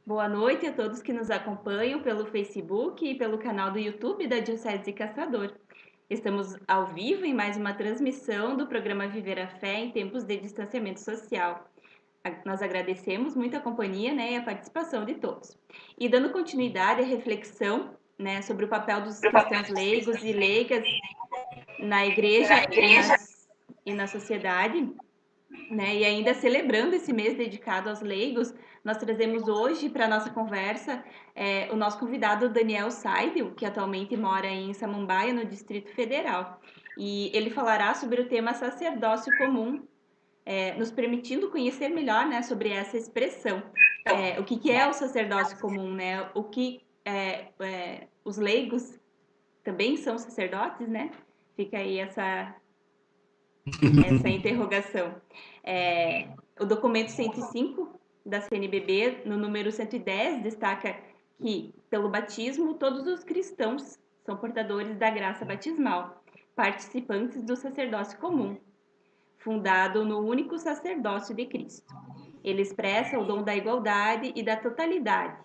Boa noite a todos que nos acompanham pelo Facebook e pelo canal do YouTube da Diocese de Caçador. Estamos ao vivo em mais uma transmissão do programa Viver a Fé em tempos de distanciamento social. Nós agradecemos muito a companhia, e a participação de todos. E dando continuidade à reflexão, sobre o papel dos cristãos leigos e leigas na igreja e na sociedade, e ainda celebrando esse mês dedicado aos leigos, nós trazemos hoje para a nossa conversa o nosso convidado Daniel Seidel, que atualmente mora em Samambaia, no Distrito Federal. E ele falará sobre o tema sacerdócio comum, nos permitindo conhecer melhor, sobre essa expressão. O que é o sacerdócio comum, O que os leigos também são sacerdotes, Fica aí essa interrogação. O documento 105 da CNBB, no número 110, destaca que, pelo batismo, todos os cristãos são portadores da graça batismal, participantes do sacerdócio comum, fundado no único sacerdócio de Cristo. Ele expressa o dom da igualdade e da totalidade.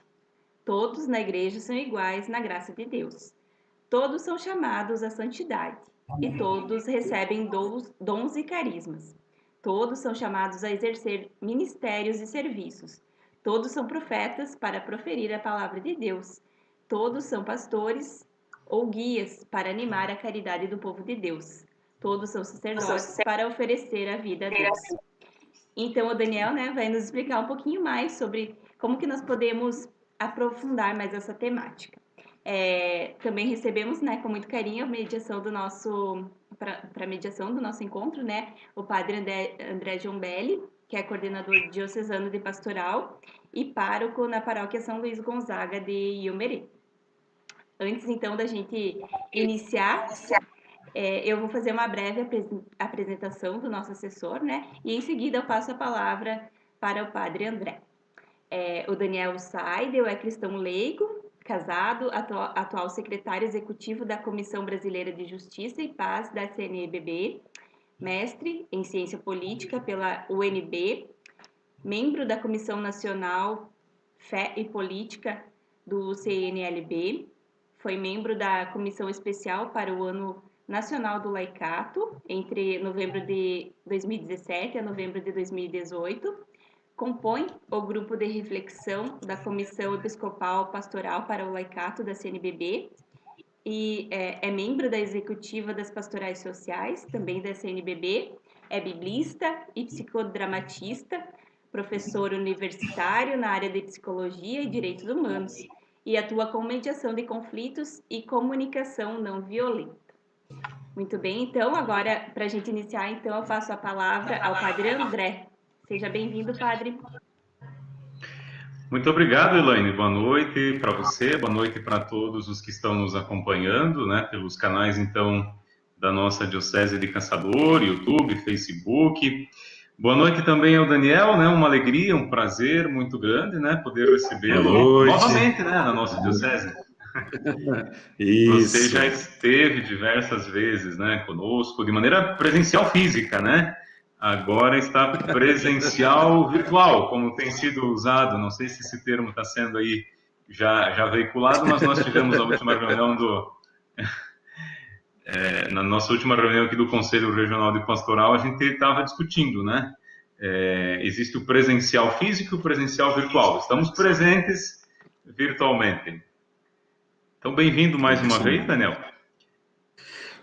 Todos na igreja são iguais na graça de Deus. Todos são chamados à santidade e todos recebem dons e carismas. Todos são chamados a exercer ministérios e serviços. Todos são profetas para proferir a palavra de Deus. Todos são pastores ou guias para animar a caridade do povo de Deus. Todos são sacerdotes para oferecer a vida a Deus. Então, o Daniel, vai nos explicar um pouquinho mais sobre como que nós podemos aprofundar mais essa temática. Também recebemos, com muito carinho, a mediação do nosso, para mediação do nosso encontro, o padre André Giombelli, que é coordenador diocesano de pastoral e pároco na paróquia São Luís Gonzaga de Iomerê. Antes, então, da gente iniciar, eu vou fazer uma breve apresentação do nosso assessor, e em seguida eu passo a palavra para o padre André. O Daniel Seidel é cristão leigo, casado, atual secretário executivo da Comissão Brasileira de Justiça e Paz da CNBB, mestre em Ciência Política pela UNB, membro da Comissão Nacional Fé e Política do CNLB, foi membro da Comissão Especial para o Ano Nacional do Laicato, entre novembro de 2017 a novembro de 2018, compõe o grupo de reflexão da Comissão Episcopal Pastoral para o Laicato da CNBB e é membro da executiva das Pastorais Sociais, também da CNBB, é biblista e psicodramatista, professor universitário na área de Psicologia e Direitos Humanos e atua com mediação de conflitos e comunicação não violenta. Muito bem, então, agora, para a gente iniciar, então, eu passo a palavra ao padre André. Seja bem-vindo, padre. Muito obrigado, Elaine. Boa noite para você, boa noite para todos os que estão nos acompanhando, pelos canais, então, da nossa Diocese de Caçador, YouTube, Facebook. Boa noite também ao Daniel, uma alegria, um prazer muito grande, poder recebê-lo novamente, na nossa Diocese. Isso. Você já esteve diversas vezes, conosco, de maneira presencial física, Agora está presencial virtual, como tem sido usado. Não sei se esse termo está sendo aí já veiculado, mas nós tivemos a última reunião na nossa última reunião aqui do Conselho Regional de Pastoral, a gente estava discutindo, existe o presencial físico e o presencial virtual. Estamos presentes virtualmente. Então, bem-vindo mais uma vez, Daniel.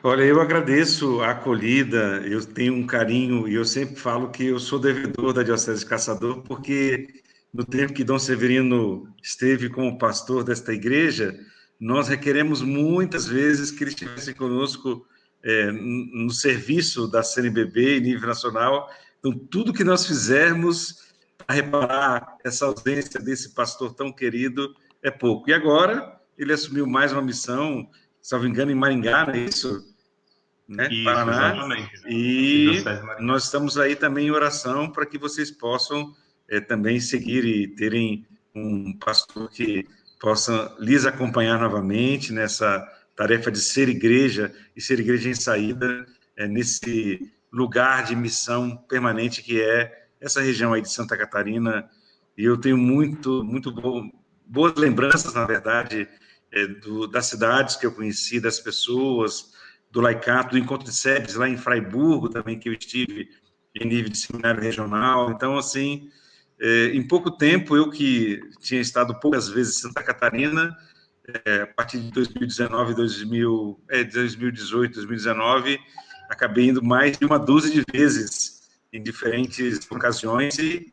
Olha, eu agradeço a acolhida, eu tenho um carinho e eu sempre falo que eu sou devedor da Diocese de Caçador, porque no tempo que Dom Severino esteve como pastor desta igreja, nós requeremos muitas vezes que ele estivesse conosco no serviço da CNBB em nível nacional. Então, tudo que nós fizermos para reparar essa ausência desse pastor tão querido é pouco. E agora ele assumiu mais uma missão, salvo engano, em Maringá, não é isso? Isso, Paraná. Exatamente. E nós estamos aí também em oração para que vocês possam também seguir e terem um pastor que possa lhes acompanhar novamente nessa tarefa de ser igreja e ser igreja em saída nesse lugar de missão permanente que é essa região aí de Santa Catarina e eu tenho boas lembranças, na verdade, das cidades que eu conheci, das pessoas, do laicato, do encontro de SEBs lá em Fraiburgo também, que eu estive em nível de seminário regional. Então, assim, em pouco tempo, eu que tinha estado poucas vezes em Santa Catarina, a partir de 2019, 2018, 2019, acabei indo mais de uma dúzia de vezes em diferentes ocasiões e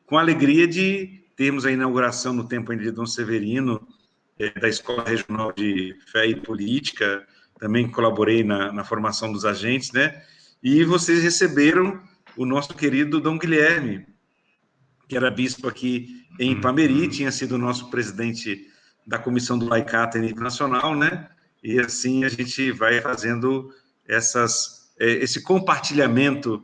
com a alegria de termos a inauguração no tempo ainda de Dom Severino, da Escola Regional de Fé e Política, também colaborei na formação dos agentes, né? E vocês receberam o nosso querido Dom Guilherme, que era bispo aqui em Ipameri, tinha sido o nosso presidente da Comissão do Laicato em nível nacional, né? E assim a gente vai fazendo esse compartilhamento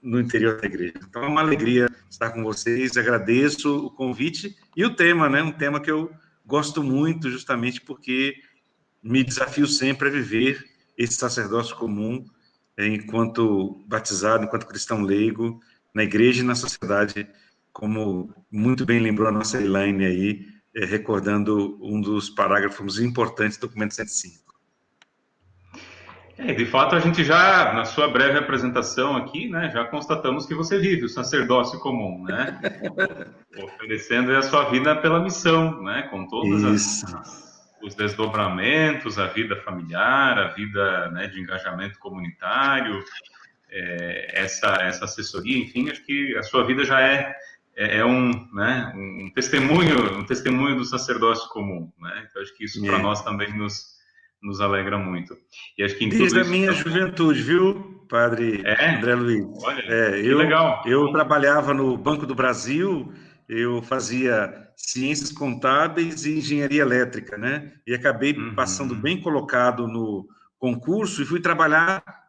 no interior da igreja. Então é uma alegria estar com vocês, agradeço o convite e o tema, né? Um tema que eu gosto muito, justamente porque me desafio sempre a viver esse sacerdócio comum enquanto batizado, enquanto cristão leigo, na igreja e na sociedade, como muito bem lembrou a nossa Elaine aí, recordando um dos parágrafos importantes do documento 105. De fato, a gente já, na sua breve apresentação aqui, né, já constatamos que você vive o sacerdócio comum, né, oferecendo a sua vida pela missão, né, com todos os desdobramentos, a vida familiar, a vida, né, de engajamento comunitário, essa assessoria, enfim, acho que a sua vida já é um testemunho do sacerdócio comum, né, então acho que isso para nós também nos alegra muito. E acho que desde a minha juventude, viu, padre André Luiz? Olha, que legal. Eu trabalhava no Banco do Brasil, eu fazia ciências contábeis e engenharia elétrica, né? E acabei passando bem colocado no concurso e fui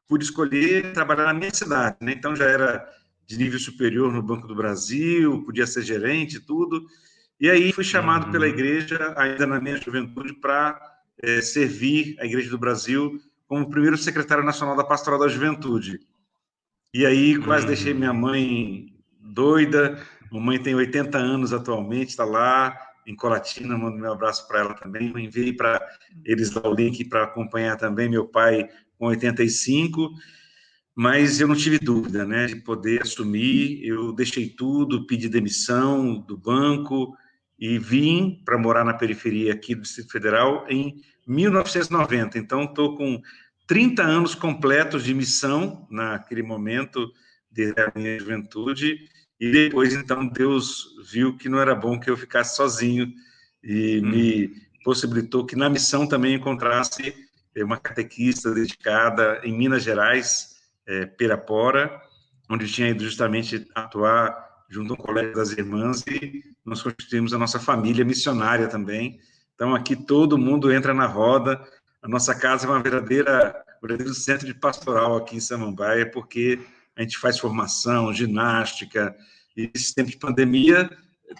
pude escolher trabalhar na minha cidade, né? Então já era de nível superior no Banco do Brasil, podia ser gerente e tudo. E aí fui chamado pela igreja, ainda na minha juventude, para servir a Igreja do Brasil como primeiro secretário nacional da Pastoral da Juventude. E aí quase deixei minha mãe doida. Mamãe tem 80 anos atualmente, está lá em Colatina, mando meu abraço para ela também. Eu enviei para eles lá o link para acompanhar também meu pai com 85, mas eu não tive dúvida, né, de poder assumir. Eu deixei tudo, pedi demissão do banco e vim para morar na periferia aqui do Distrito Federal em 1990. Então, estou com 30 anos completos de missão naquele momento da minha juventude, e depois, então, Deus viu que não era bom que eu ficasse sozinho e me possibilitou que na missão também encontrasse uma catequista dedicada em Minas Gerais, Pirapora, onde tinha ido justamente atuar junto a um colégio das irmãs, e nós constituímos a nossa família missionária também. Então, aqui todo mundo entra na roda. A nossa casa é um verdadeiro centro de pastoral aqui em Samambaia, porque a gente faz formação, ginástica, e esse tempo de pandemia,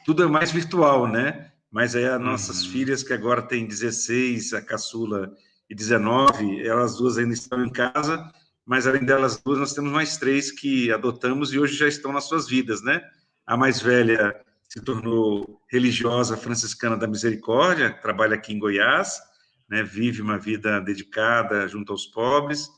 tudo é mais virtual, né? Mas aí as nossas filhas, que agora têm 16, a caçula, e 19, elas duas ainda estão em casa, mas além delas duas, nós temos mais 3 que adotamos e hoje já estão nas suas vidas, né? A mais velha se tornou religiosa franciscana da Misericórdia, trabalha aqui em Goiás, né? Vive uma vida dedicada junto aos pobres.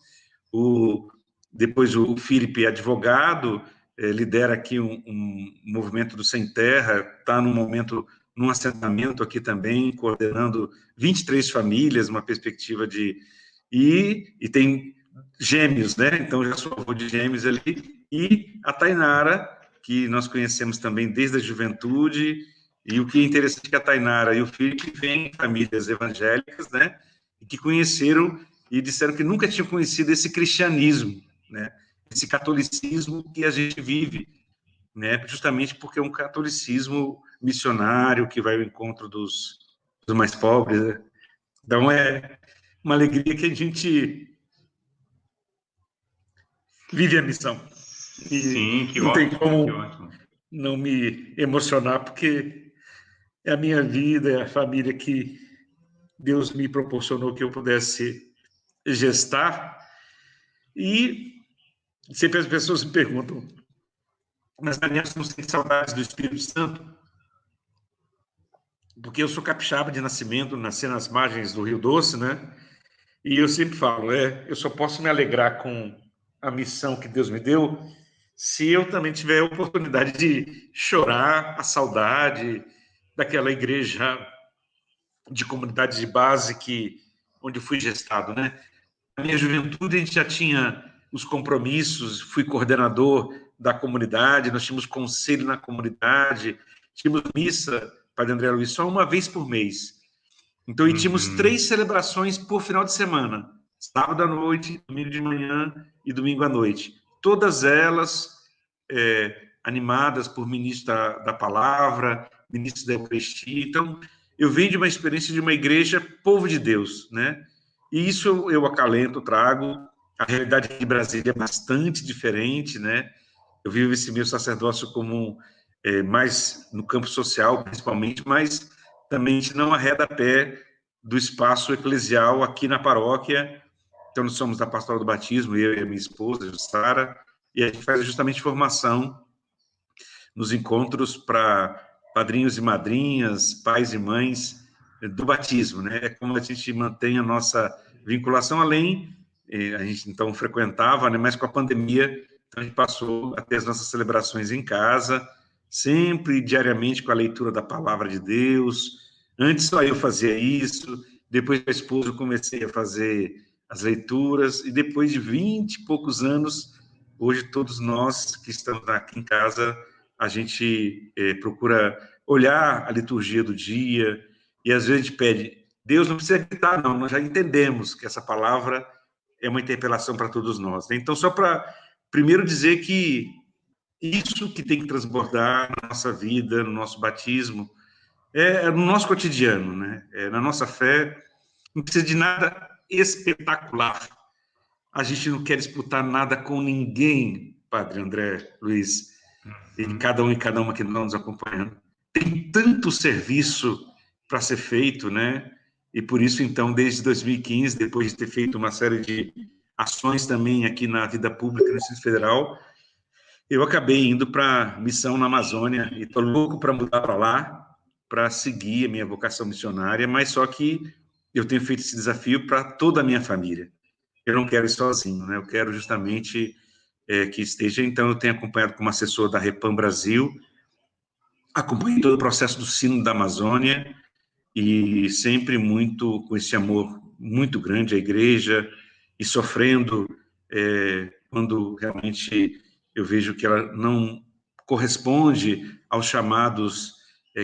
Depois o Felipe é advogado, lidera aqui um movimento do Sem Terra, está num assentamento aqui também, coordenando 23 famílias, uma perspectiva de... E tem gêmeos, né? Então, já sou avô de gêmeos ali. E a Tainara, que nós conhecemos também desde a juventude, e o que é interessante é que a Tainara e o Felipe vêm de famílias evangélicas, né? E que conheceram e disseram que nunca tinham conhecido esse cristianismo, né? Esse catolicismo que a gente vive, né? Justamente porque é um catolicismo missionário que vai ao encontro dos mais pobres, né? Então, é uma alegria que a gente vive a missão. E sim, que não ótimo, tem como que ótimo. Não me emocionar, porque é a minha vida, é a família que Deus me proporcionou que eu pudesse gestar. E sempre as pessoas me perguntam, Mas Daniel não tem saudades do Espírito Santo, porque eu sou capixaba de nascimento, nasci nas margens do Rio Doce, né? E eu sempre falo, eu só posso me alegrar com a missão que Deus me deu se eu também tiver a oportunidade de chorar a saudade daquela igreja de comunidade de base onde eu fui gestado, né? Na minha juventude, a gente já tinha os compromissos, fui coordenador da comunidade, nós tínhamos conselho na comunidade, tínhamos missa, Padre André Luiz, só uma vez por mês. Então, e tínhamos 3 celebrações por final de semana, sábado à noite, domingo de manhã e domingo à noite. Todas elas animadas por ministros da palavra, ministros da Eucaristia. Então, eu venho de uma experiência de uma igreja povo de Deus, né? E isso eu acalento, trago. A realidade de Brasília é bastante diferente, né? Eu vivo esse meu sacerdócio como mais no campo social, principalmente, mas também a gente não arreda pé do espaço eclesial aqui na paróquia. Então, nós somos da Pastoral do Batismo, eu e a minha esposa, Jussara, e a gente faz justamente formação nos encontros para padrinhos e madrinhas, pais e mães do batismo, né? É como a gente mantém a nossa vinculação, além, a gente então frequentava, né? Mas com a pandemia, então a gente passou a ter as nossas celebrações em casa, sempre diariamente com a leitura da palavra de Deus. Antes só eu fazia isso, depois com a esposa eu comecei a fazer as leituras, e depois de 20 e poucos anos, hoje todos nós que estamos aqui em casa, a gente procura olhar a liturgia do dia, e às vezes a gente pede, Deus não precisa gritar, não, nós já entendemos que essa palavra é uma interpelação para todos nós, né? Então, só para primeiro dizer que isso que tem que transbordar na nossa vida, no nosso batismo, no nosso cotidiano, né? Na nossa fé, não precisa de nada espetacular. A gente não quer disputar nada com ninguém, Padre André Luiz, e cada uma que não nos acompanhando. Tem tanto serviço para ser feito, né? E por isso, então, desde 2015, depois de ter feito uma série de ações também aqui na vida pública no Distrito Federal, eu acabei indo para missão na Amazônia e estou louco para mudar para lá, para seguir a minha vocação missionária, mas só que eu tenho feito esse desafio para toda a minha família. Eu não quero ir sozinho, né? Eu quero justamente que esteja. Então, eu tenho acompanhado como assessor da Repam Brasil, acompanhei todo o processo do Sínodo da Amazônia e sempre muito com esse amor muito grande à igreja e sofrendo quando realmente eu vejo que ela não corresponde aos chamados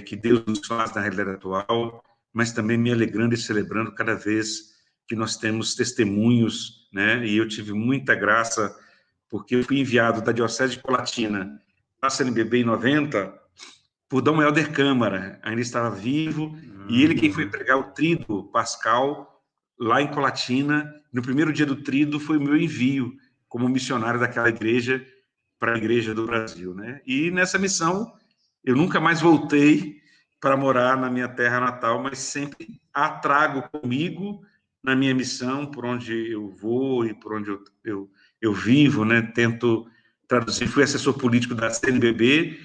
que Deus nos faz na realidade atual, mas também me alegrando e celebrando cada vez que nós temos testemunhos, né? E eu tive muita graça, porque eu fui enviado da Diocese de Colatina para a CNBB em 90 por Dom Helder Câmara, ainda estava vivo, e ele quem foi pregar o Tríduo Pascal lá em Colatina. No primeiro dia do Tríduo foi o meu envio como missionário daquela igreja para a Igreja do Brasil, né? E nessa missão eu nunca mais voltei para morar na minha terra natal, mas sempre a trago comigo na minha missão, por onde eu vou e por onde eu vivo, né? Tento traduzir. Fui assessor político da CNBB,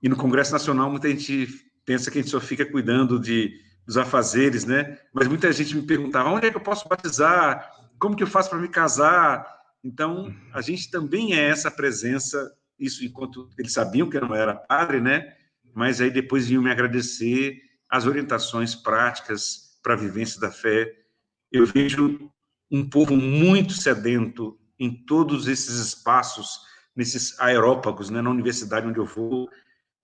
e no Congresso Nacional muita gente pensa que a gente só fica cuidando dos afazeres, né? Mas muita gente me perguntava, onde é que eu posso batizar? Como que eu faço para me casar? Então, a gente também é essa presença, isso enquanto eles sabiam que eu não era padre, né? Mas aí depois vinham me agradecer as orientações práticas para a vivência da fé. Eu vejo um povo muito sedento em todos esses espaços, nesses aerópagos, né? Na universidade onde eu vou,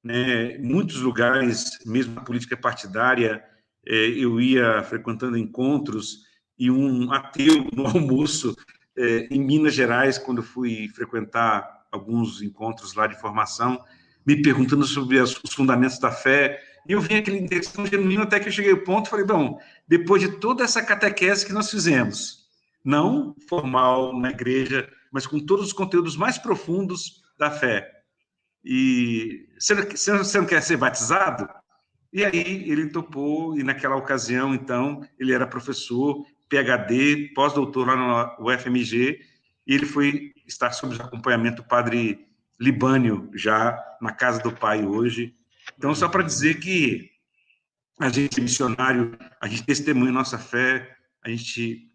né? Muitos lugares, mesmo na política partidária, eu ia frequentando encontros e um ateu no almoço em Minas Gerais, quando fui frequentar alguns encontros lá de formação, me perguntando sobre os fundamentos da fé, e eu vi aquele interesse tão genuíno até que eu cheguei ao ponto e falei, bom, depois de toda essa catequese que nós fizemos, não formal na igreja, mas com todos os conteúdos mais profundos da fé, e você não quer ser batizado? E aí ele topou, e naquela ocasião, então, ele era professor, PhD, pós-doutor lá no UFMG, e ele foi estar sob o acompanhamento do padre libânio já na casa do Pai hoje. Então, só para dizer que a gente é missionário, a gente testemunha nossa fé, a gente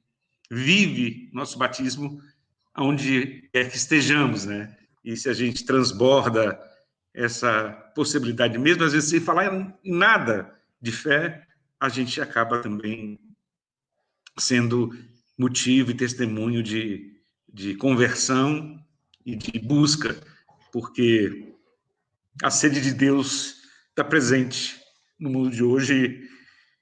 vive nosso batismo onde quer que estejamos, né? E se a gente transborda essa possibilidade, mesmo às vezes sem falar em nada de fé, a gente acaba também sendo motivo e testemunho de conversão e de busca, porque a sede de Deus está presente no mundo de hoje.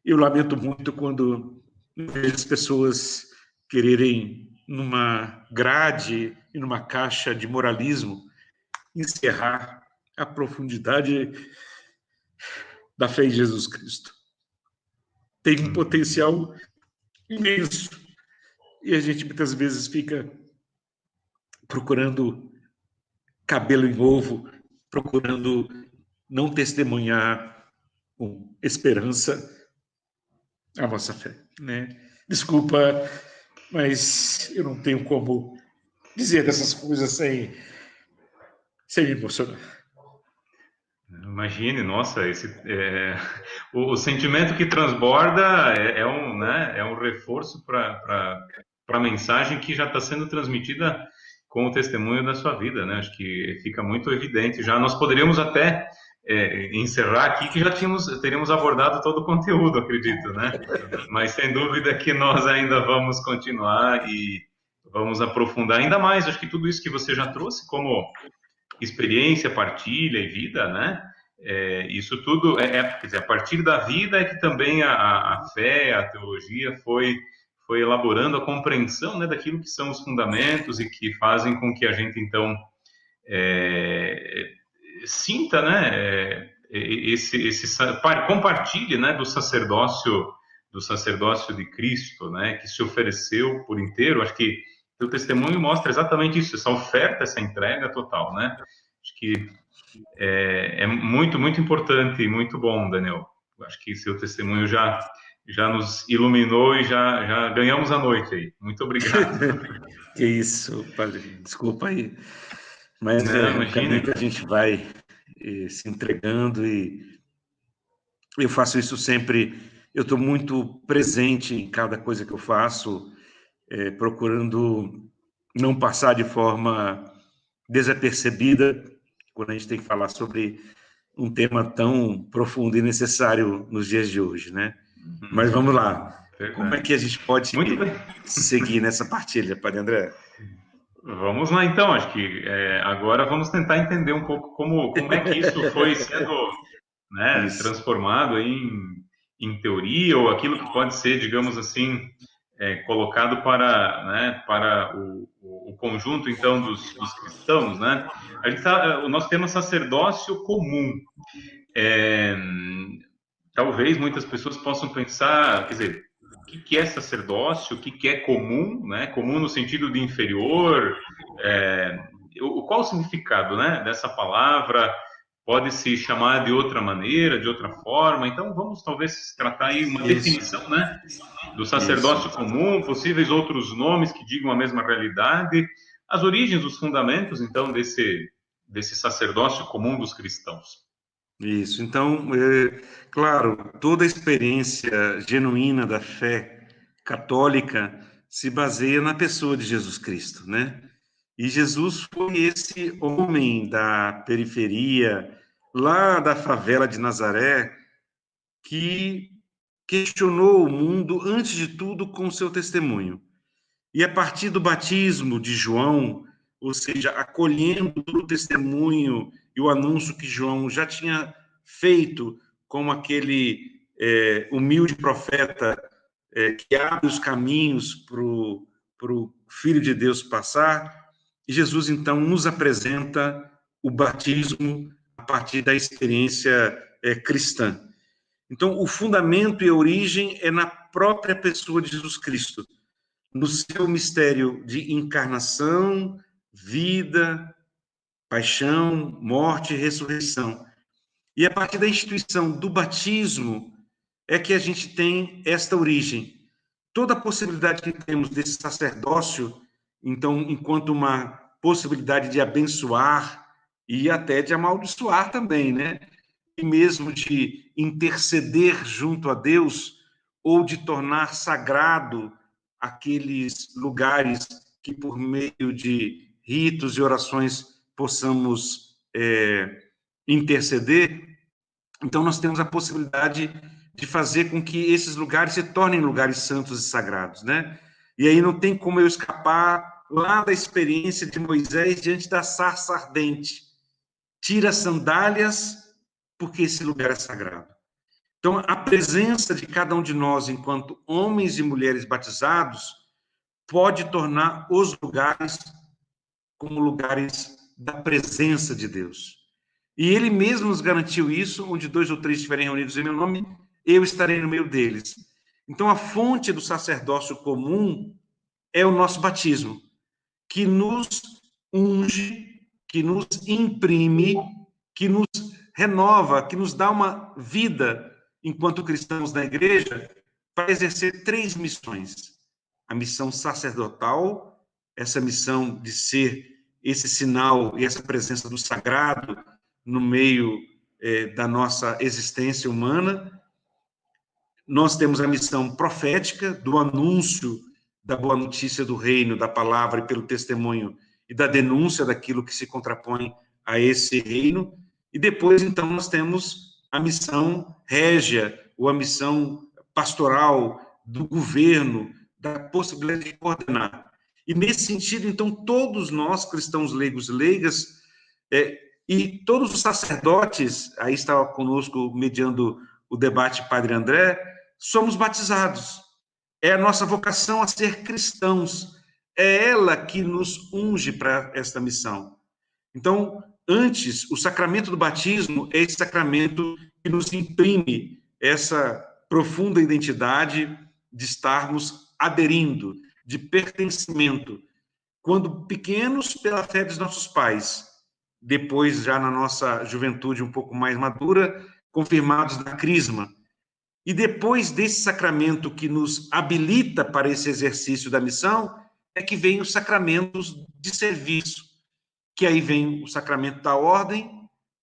Eu lamento muito quando vejo as pessoas quererem, numa grade e numa caixa de moralismo, encerrar a profundidade da fé em Jesus Cristo. Tem um potencial imenso e a gente muitas vezes fica procurando cabelo em ovo, procurando não testemunhar com esperança a vossa fé, né? Desculpa, mas eu não tenho como dizer dessas coisas sem me emocionar. Imagine, nossa, o sentimento que transborda é um reforço para a mensagem que já está sendo transmitida com o testemunho da sua vida, né? Acho que fica muito evidente. Já nós poderíamos até encerrar aqui que já teríamos abordado todo o conteúdo, acredito, né? Mas sem dúvida que nós ainda vamos continuar e vamos aprofundar ainda mais. Acho que tudo isso que você já trouxe como experiência, partilha e vida, né? Isso tudo quer dizer, a partir da vida é que também a fé, a teologia foi elaborando a compreensão, né, daquilo que são os fundamentos e que fazem com que a gente então sinta, né, compartilhe, né, do sacerdócio de Cristo, né, que se ofereceu por inteiro. Acho que o testemunho mostra exatamente isso, essa oferta, essa entrega total, né? Acho que é muito, muito importante e muito bom, Daniel. Acho que seu testemunho já nos iluminou e já ganhamos a noite aí. Muito obrigado. Que isso, padre. Desculpa aí. Mas não, um caminho que a gente vai se entregando e eu faço isso sempre. Eu estou muito presente em cada coisa que eu faço, procurando não passar de forma desapercebida quando a gente tem que falar sobre um tema tão profundo e necessário nos dias de hoje, né? Mas vamos lá. Verdade. Como é que a gente pode seguir nessa partilha, Padre André? Vamos lá, então. Acho que agora vamos tentar entender um pouco como é que isso foi sendo, né, transformado em teoria, ou aquilo que pode ser, digamos assim, colocado para o conjunto, então, dos cristãos, né? O nosso tema é sacerdócio comum. Talvez muitas pessoas possam pensar, quer dizer, o que é sacerdócio, o que é comum, né? Comum no sentido de inferior, qual o significado, né, dessa palavra? Pode se chamar de outra maneira, de outra forma. Então, vamos talvez tratar aí uma definição, né, do sacerdócio comum, possíveis outros nomes que digam a mesma realidade, as origens, os fundamentos, então, desse sacerdócio comum dos cristãos. Isso. Então, claro, toda a experiência genuína da fé católica se baseia na pessoa de Jesus Cristo, né? E Jesus foi esse homem da periferia, lá da favela de Nazaré, que questionou o mundo, antes de tudo, com seu testemunho. E a partir do batismo de João, ou seja, acolhendo o testemunho e o anúncio que João já tinha feito como aquele humilde profeta que abre os caminhos para o Filho de Deus passar, Jesus, então, nos apresenta o batismo a partir da experiência cristã. Então, o fundamento e a origem é na própria pessoa de Jesus Cristo, no seu mistério de encarnação, vida, paixão, morte e ressurreição. E a partir da instituição do batismo é que a gente tem esta origem. Toda a possibilidade que temos desse sacerdócio, então, enquanto uma possibilidade de abençoar e até de amaldiçoar também, né? E mesmo de interceder junto a Deus ou de tornar sagrado aqueles lugares que, por meio de ritos e orações, possamos interceder. Então, nós temos a possibilidade de fazer com que esses lugares se tornem lugares santos e sagrados, né? E aí não tem como eu escapar lá da experiência de Moisés diante da sarça ardente. Tira as sandálias, porque esse lugar é sagrado. Então, a presença de cada um de nós, enquanto homens e mulheres batizados, pode tornar os lugares como lugares da presença de Deus. E ele mesmo nos garantiu isso, onde 2 ou 3 estiverem reunidos em meu nome, eu estarei no meio deles. Então, a fonte do sacerdócio comum é o nosso batismo, que nos unge, que nos imprime, que nos renova, que nos dá uma vida enquanto cristãos na igreja para exercer 3 missões. A missão sacerdotal, essa missão de ser esse sinal e essa presença do sagrado no meio da nossa existência humana. Nós temos a missão profética do anúncio da boa notícia do reino, da palavra e pelo testemunho e da denúncia daquilo que se contrapõe a esse reino. E depois, então, nós temos a missão régia, ou a missão pastoral do governo, da possibilidade de coordenar. E nesse sentido, então, todos nós, cristãos leigos e leigas, e todos os sacerdotes, aí estava conosco mediando o debate Padre André, somos batizados. É a nossa vocação a ser cristãos. É ela que nos unge para esta missão. Então, antes, o sacramento do batismo é esse sacramento que nos imprime essa profunda identidade de estarmos aderindo, de pertencimento. Quando pequenos, pela fé dos nossos pais, depois, já na nossa juventude um pouco mais madura, confirmados na crisma. E depois desse sacramento que nos habilita para esse exercício da missão, é que vem os sacramentos de serviço, que aí vem o sacramento da ordem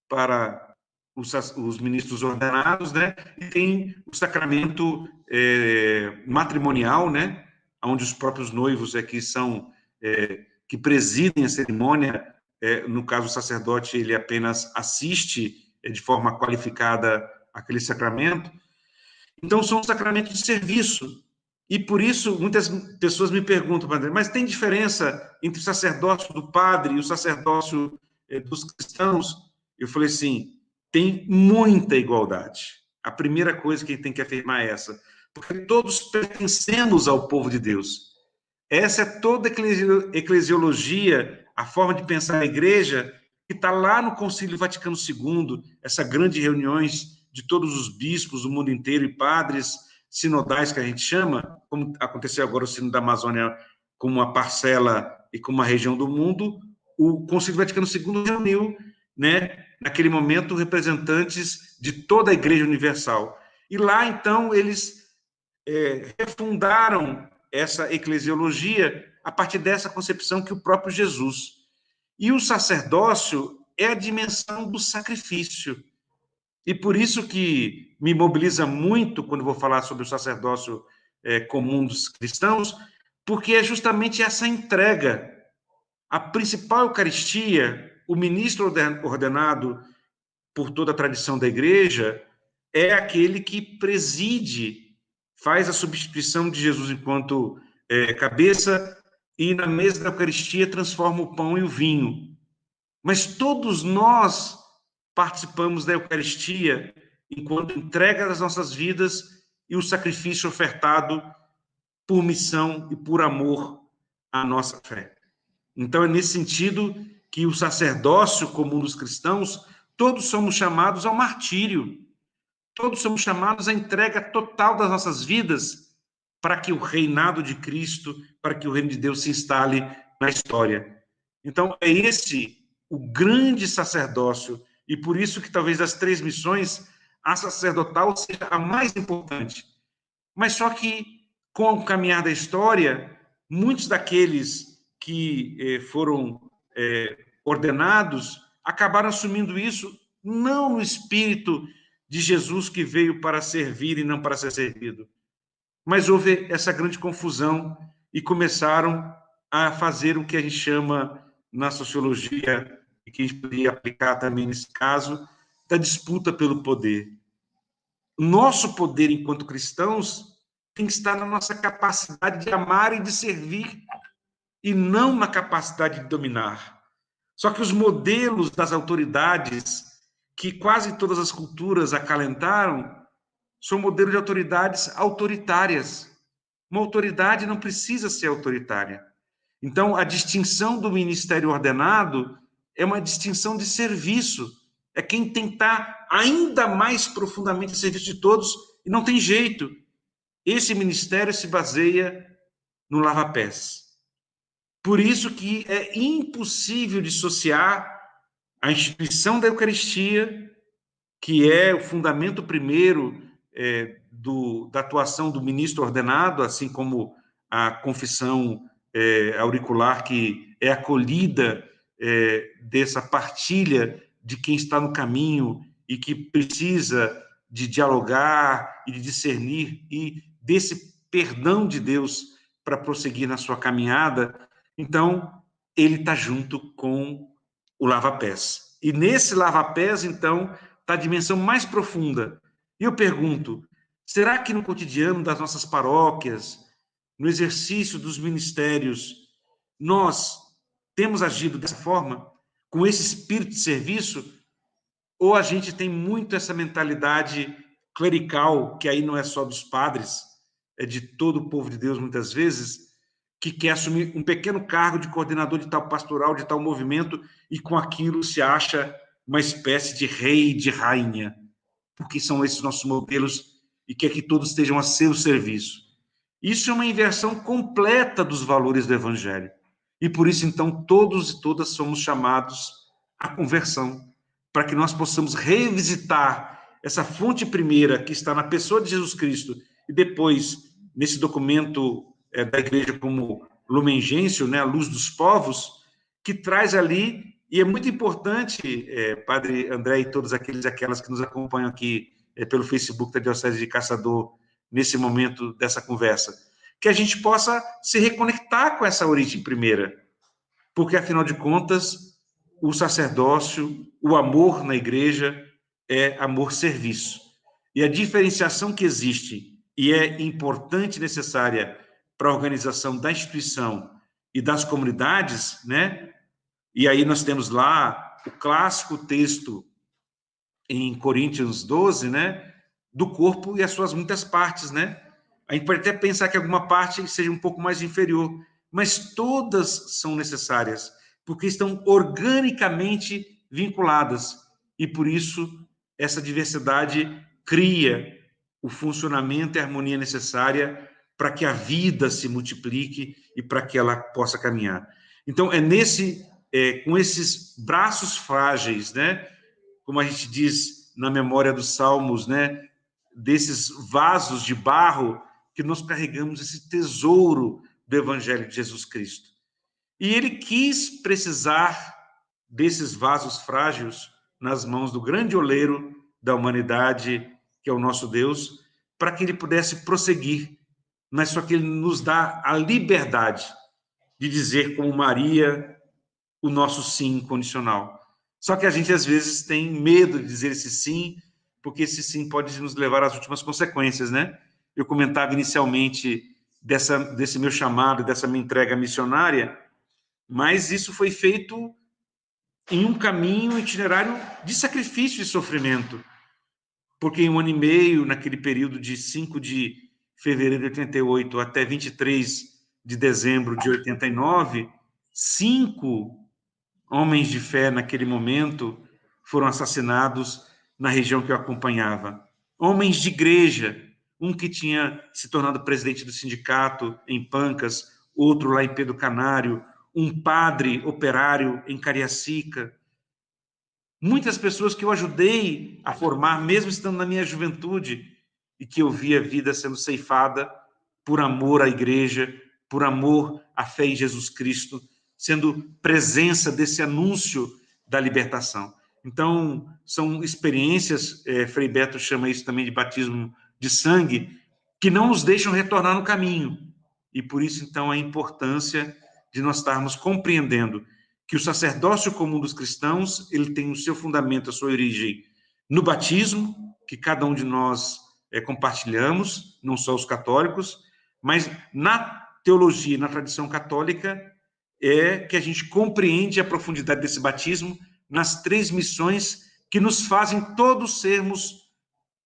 para os ministros ordenados, né? E tem o sacramento matrimonial, né? Onde os próprios noivos que são que presidem a cerimônia. No caso, o sacerdote ele apenas assiste de forma qualificada aquele sacramento. Então, são um sacramento de serviço. E, por isso, muitas pessoas me perguntam, Padre, mas tem diferença entre o sacerdócio do padre e o sacerdócio dos cristãos? Eu falei assim, tem muita igualdade. A primeira coisa que tem que afirmar é essa, porque todos pertencemos ao povo de Deus. Essa é toda a eclesiologia, a forma de pensar a igreja, que está lá no Concílio Vaticano II, essas grandes reuniões de todos os bispos do mundo inteiro e padres sinodais, que a gente chama, como aconteceu agora o Sino da Amazônia, como uma parcela e como uma região do mundo. O Concílio Vaticano II reuniu, né, naquele momento, representantes de toda a Igreja Universal. E lá, então, eles refundaram essa eclesiologia a partir dessa concepção que o próprio Jesus. E o sacerdócio é a dimensão do sacrifício. E por isso que me mobiliza muito quando vou falar sobre o sacerdócio comum dos cristãos, porque é justamente essa entrega. A principal Eucaristia, o ministro ordenado por toda a tradição da Igreja, é aquele que preside, faz a substituição de Jesus enquanto cabeça e na mesa da Eucaristia transforma o pão e o vinho. Mas todos nós participamos da Eucaristia enquanto entrega das nossas vidas e o sacrifício ofertado por missão e por amor à nossa fé. Então, é nesse sentido que o sacerdócio comum dos cristãos, todos somos chamados ao martírio, todos somos chamados à entrega total das nossas vidas para que o reinado de Cristo, para que o reino de Deus se instale na história. Então, é esse o grande sacerdócio, e por isso que talvez das 3 missões, a sacerdotal seja a mais importante. Mas só que, com o caminhar da história, muitos daqueles que foram ordenados acabaram assumindo isso não no espírito de Jesus que veio para servir e não para ser servido. Mas houve essa grande confusão e começaram a fazer o que a gente chama na sociologia, e que a gente poderia aplicar também nesse caso, da disputa pelo poder. Nosso poder enquanto cristãos tem que estar na nossa capacidade de amar e de servir, e não na capacidade de dominar. Só que os modelos das autoridades que quase todas as culturas acalentaram são modelos de autoridades autoritárias. Uma autoridade não precisa ser autoritária. Então, a distinção do ministério ordenado é uma distinção de serviço. É quem tem que estar ainda mais profundamente a serviço de todos, e não tem jeito. Esse ministério se baseia no lava-pés. Por isso que é impossível dissociar a instituição da Eucaristia, que é o fundamento primeiro da atuação do ministro ordenado, assim como a confissão auricular, que é acolhida dessa partilha de quem está no caminho e que precisa de dialogar e de discernir e desse perdão de Deus para prosseguir na sua caminhada. Então, ele está junto com o lava-pés. E nesse lava-pés, então, está a dimensão mais profunda. E eu pergunto, será que no cotidiano das nossas paróquias, no exercício dos ministérios, nós temos agido dessa forma, com esse espírito de serviço, ou a gente tem muito essa mentalidade clerical, que aí não é só dos padres, é de todo o povo de Deus, muitas vezes, que quer assumir um pequeno cargo de coordenador de tal pastoral, de tal movimento, e com aquilo se acha uma espécie de rei, de rainha, porque são esses nossos modelos e quer que todos estejam a seu serviço. Isso é uma inversão completa dos valores do Evangelho. E por isso, então, todos e todas somos chamados à conversão, para que nós possamos revisitar essa fonte primeira que está na pessoa de Jesus Cristo e depois, nesse documento da igreja como Lumen Gentium, né, a luz dos povos, que traz ali, e é muito importante, Padre André e todos aqueles e aquelas que nos acompanham aqui pelo Facebook da Diocese de Caçador, nesse momento dessa conversa, que a gente possa se reconectar com essa origem primeira, porque, afinal de contas, o sacerdócio, o amor na igreja é amor-serviço. E a diferenciação que existe, e é importante e necessária para a organização da instituição e das comunidades, né? E aí nós temos lá o clássico texto em Coríntios 12, né? Do corpo e as suas muitas partes, né? A gente pode até pensar que alguma parte seja um pouco mais inferior, mas todas são necessárias, porque estão organicamente vinculadas. E por isso essa diversidade cria o funcionamento e a harmonia necessária para que a vida se multiplique e para que ela possa caminhar. Então, com esses braços frágeis, né? Como a gente diz na memória dos Salmos, né? Desses vasos de barro que nós carregamos esse tesouro do Evangelho de Jesus Cristo. E ele quis precisar desses vasos frágeis nas mãos do grande oleiro da humanidade, que é o nosso Deus, para que ele pudesse prosseguir. Mas só que ele nos dá a liberdade de dizer, como Maria, o nosso sim incondicional. Só que a gente, às vezes, tem medo de dizer esse sim, porque esse sim pode nos levar às últimas consequências, né? Eu comentava inicialmente desse meu chamado, dessa minha entrega missionária, mas isso foi feito em um caminho, itinerário de sacrifício e sofrimento, porque em 1 ano e meio, naquele período de 5 de fevereiro de 88 até 23 de dezembro de 89, 5 homens de fé naquele momento foram assassinados na região que eu acompanhava. Homens de igreja, um que tinha se tornado presidente do sindicato em Pancas, outro lá em Pedro Canário, um padre operário em Cariacica. Muitas pessoas que eu ajudei a formar, mesmo estando na minha juventude, e que eu vi a vida sendo ceifada por amor à igreja, por amor à fé em Jesus Cristo, sendo presença desse anúncio da libertação. Então, são experiências, Frei Beto chama isso também de batismo de sangue, que não nos deixam retornar no caminho. E por isso, então, a importância de nós estarmos compreendendo que o sacerdócio comum dos cristãos, ele tem o seu fundamento, a sua origem no batismo, que cada um de nós compartilhamos, não só os católicos, mas na teologia, na tradição católica, é que a gente compreende a profundidade desse batismo nas 3 missões que nos fazem todos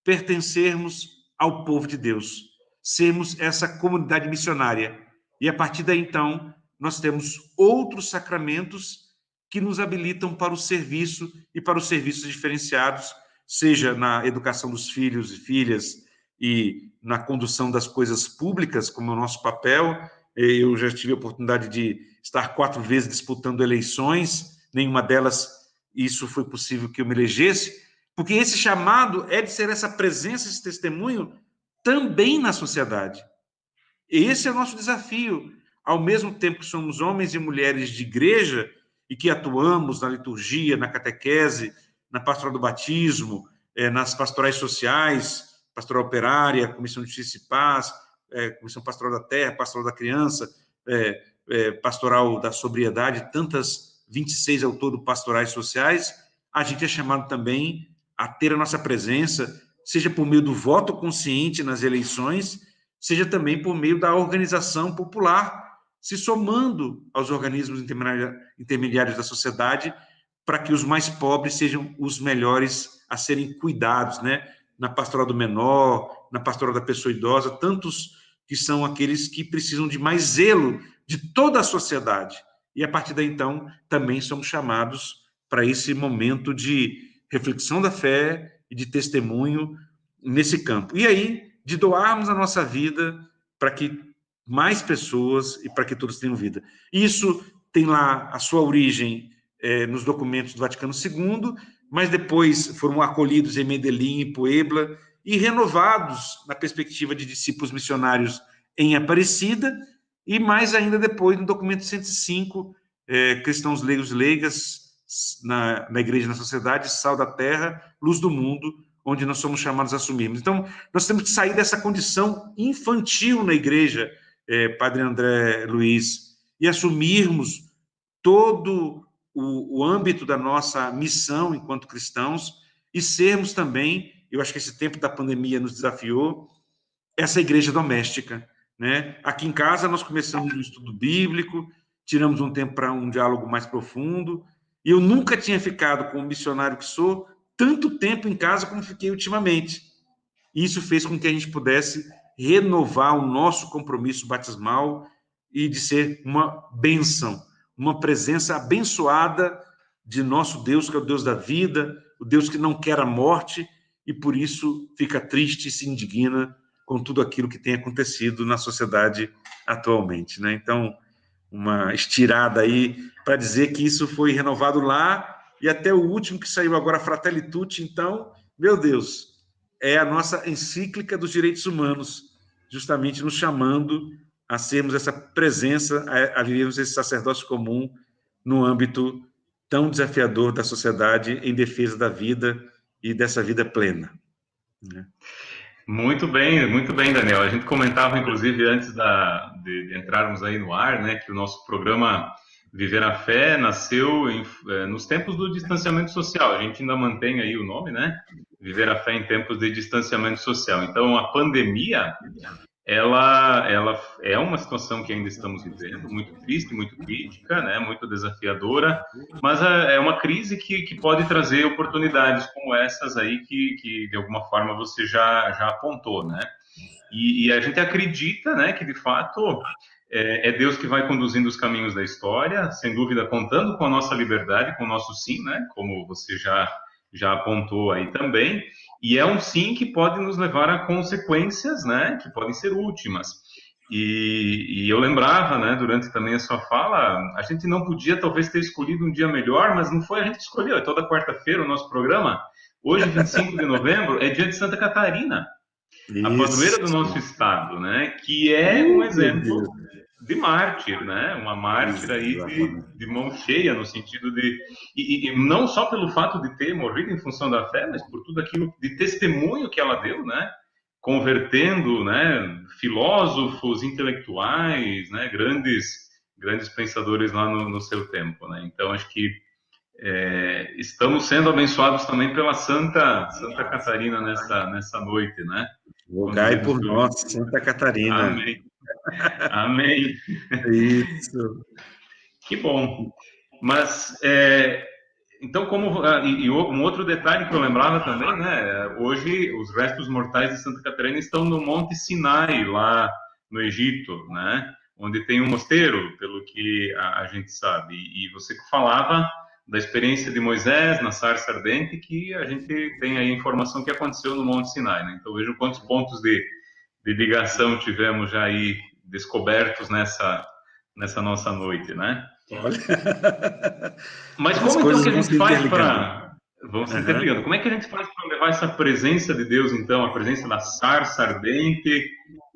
pertencermos ao povo de Deus, sermos essa comunidade missionária. E a partir daí, então, nós temos outros sacramentos que nos habilitam para o serviço e para os serviços diferenciados, seja na educação dos filhos e filhas e na condução das coisas públicas, como é o nosso papel. Eu já tive a oportunidade de estar 4 vezes disputando eleições, nenhuma delas isso foi possível que eu me elegesse, porque esse chamado é de ser essa presença, esse testemunho também na sociedade. Esse é o nosso desafio. Ao mesmo tempo que somos homens e mulheres de igreja e que atuamos na liturgia, na catequese, na pastoral do batismo, nas pastorais sociais, pastoral operária, comissão de justiça e paz, comissão pastoral da terra, pastoral da criança, pastoral da sobriedade, tantas 26 ao todo pastorais sociais, a gente é chamado também a ter a nossa presença, seja por meio do voto consciente nas eleições, seja também por meio da organização popular, se somando aos organismos intermediários da sociedade, para que os mais pobres sejam os melhores a serem cuidados, né? Na pastoral do menor, na pastoral da pessoa idosa, tantos que são aqueles que precisam de mais zelo de toda a sociedade. E, a partir daí, então, também somos chamados para esse momento de reflexão da fé e de testemunho nesse campo. E aí, de doarmos a nossa vida para que mais pessoas e para que todos tenham vida. Isso tem lá a sua origem nos documentos do Vaticano II, mas depois foram acolhidos em Medellín e Puebla e renovados na perspectiva de discípulos missionários em Aparecida, e mais ainda depois no documento 105, Cristãos Leigos e Leigas na Igreja e na Sociedade, Sal da Terra, Luz do Mundo, onde nós somos chamados a assumirmos. Então, nós temos que sair dessa condição infantil na Igreja, Padre André Luiz, e assumirmos todo o âmbito da nossa missão enquanto cristãos e sermos também, eu acho que esse tempo da pandemia nos desafiou, essa igreja doméstica, né? Aqui em casa nós começamos um estudo bíblico, tiramos um tempo para um diálogo mais profundo, e eu nunca tinha ficado, como missionário que sou, tanto tempo em casa como fiquei ultimamente. Isso fez com que a gente pudesse renovar o nosso compromisso batismal e de ser uma bênção, uma presença abençoada de nosso Deus, que é o Deus da vida, o Deus que não quer a morte, e por isso fica triste e se indigna com tudo aquilo que tem acontecido na sociedade atualmente, né? Então, uma estirada aí para dizer que isso foi renovado lá, e até o último que saiu agora, Fratelli Tutti, então, meu Deus, é a nossa encíclica dos direitos humanos, justamente nos chamando a sermos essa presença, a vivermos esse sacerdócio comum no âmbito tão desafiador da sociedade em defesa da vida e dessa vida plena. Muito bem, Daniel. A gente comentava, inclusive, antes de entrarmos aí no ar, né, que o nosso programa Viver a Fé nasceu nos tempos do distanciamento social. A gente ainda mantém aí o nome, né? Viver a Fé em tempos de distanciamento social. Então, a pandemia, ela é uma situação que ainda estamos vivendo, muito triste, muito crítica, né? Muito desafiadora, mas é uma crise que pode trazer oportunidades como essas aí que de alguma forma você já apontou, né? E a gente acredita, né, que de fato é Deus que vai conduzindo os caminhos da história, sem dúvida contando com a nossa liberdade, com o nosso sim, né, como você já apontou aí também, e é um sim que pode nos levar a consequências, né, que podem ser últimas. E eu lembrava, né, durante também a sua fala, a gente não podia talvez ter escolhido um dia melhor, mas não foi a gente que escolheu, é toda quarta-feira o nosso programa. Hoje, 25 de novembro, é dia de Santa Catarina, a padroeira do nosso estado, né, que é um exemplo de mártir, né? Uma mártir aí de mão cheia, no sentido de... E não só pelo fato de ter morrido em função da fé, mas por tudo aquilo de testemunho que ela deu, né? Convertendo, né? Filósofos, intelectuais, né? Grandes pensadores lá no seu tempo, né? Então, acho que estamos sendo abençoados também pela Santa Catarina nessa noite, né? Rogai por nós, Santa Catarina. Amém. Amém. Isso. Que bom. Mas, então, um outro detalhe que eu lembrava também, né? Hoje, os restos mortais de Santa Catarina estão no Monte Sinai, lá no Egito, né? Onde tem um mosteiro, pelo que a gente sabe. E você que falava da experiência de Moisés na sarça ardente, que a gente tem aí a informação que aconteceu no Monte Sinai, né? Então, vejam quantos pontos de ligação tivemos já aí descobertos nessa nossa noite, né? Olha. Mas como então que a gente faz para... Vamos se interligando. Como é que a gente faz para levar essa presença de Deus, então, a presença da sarça ardente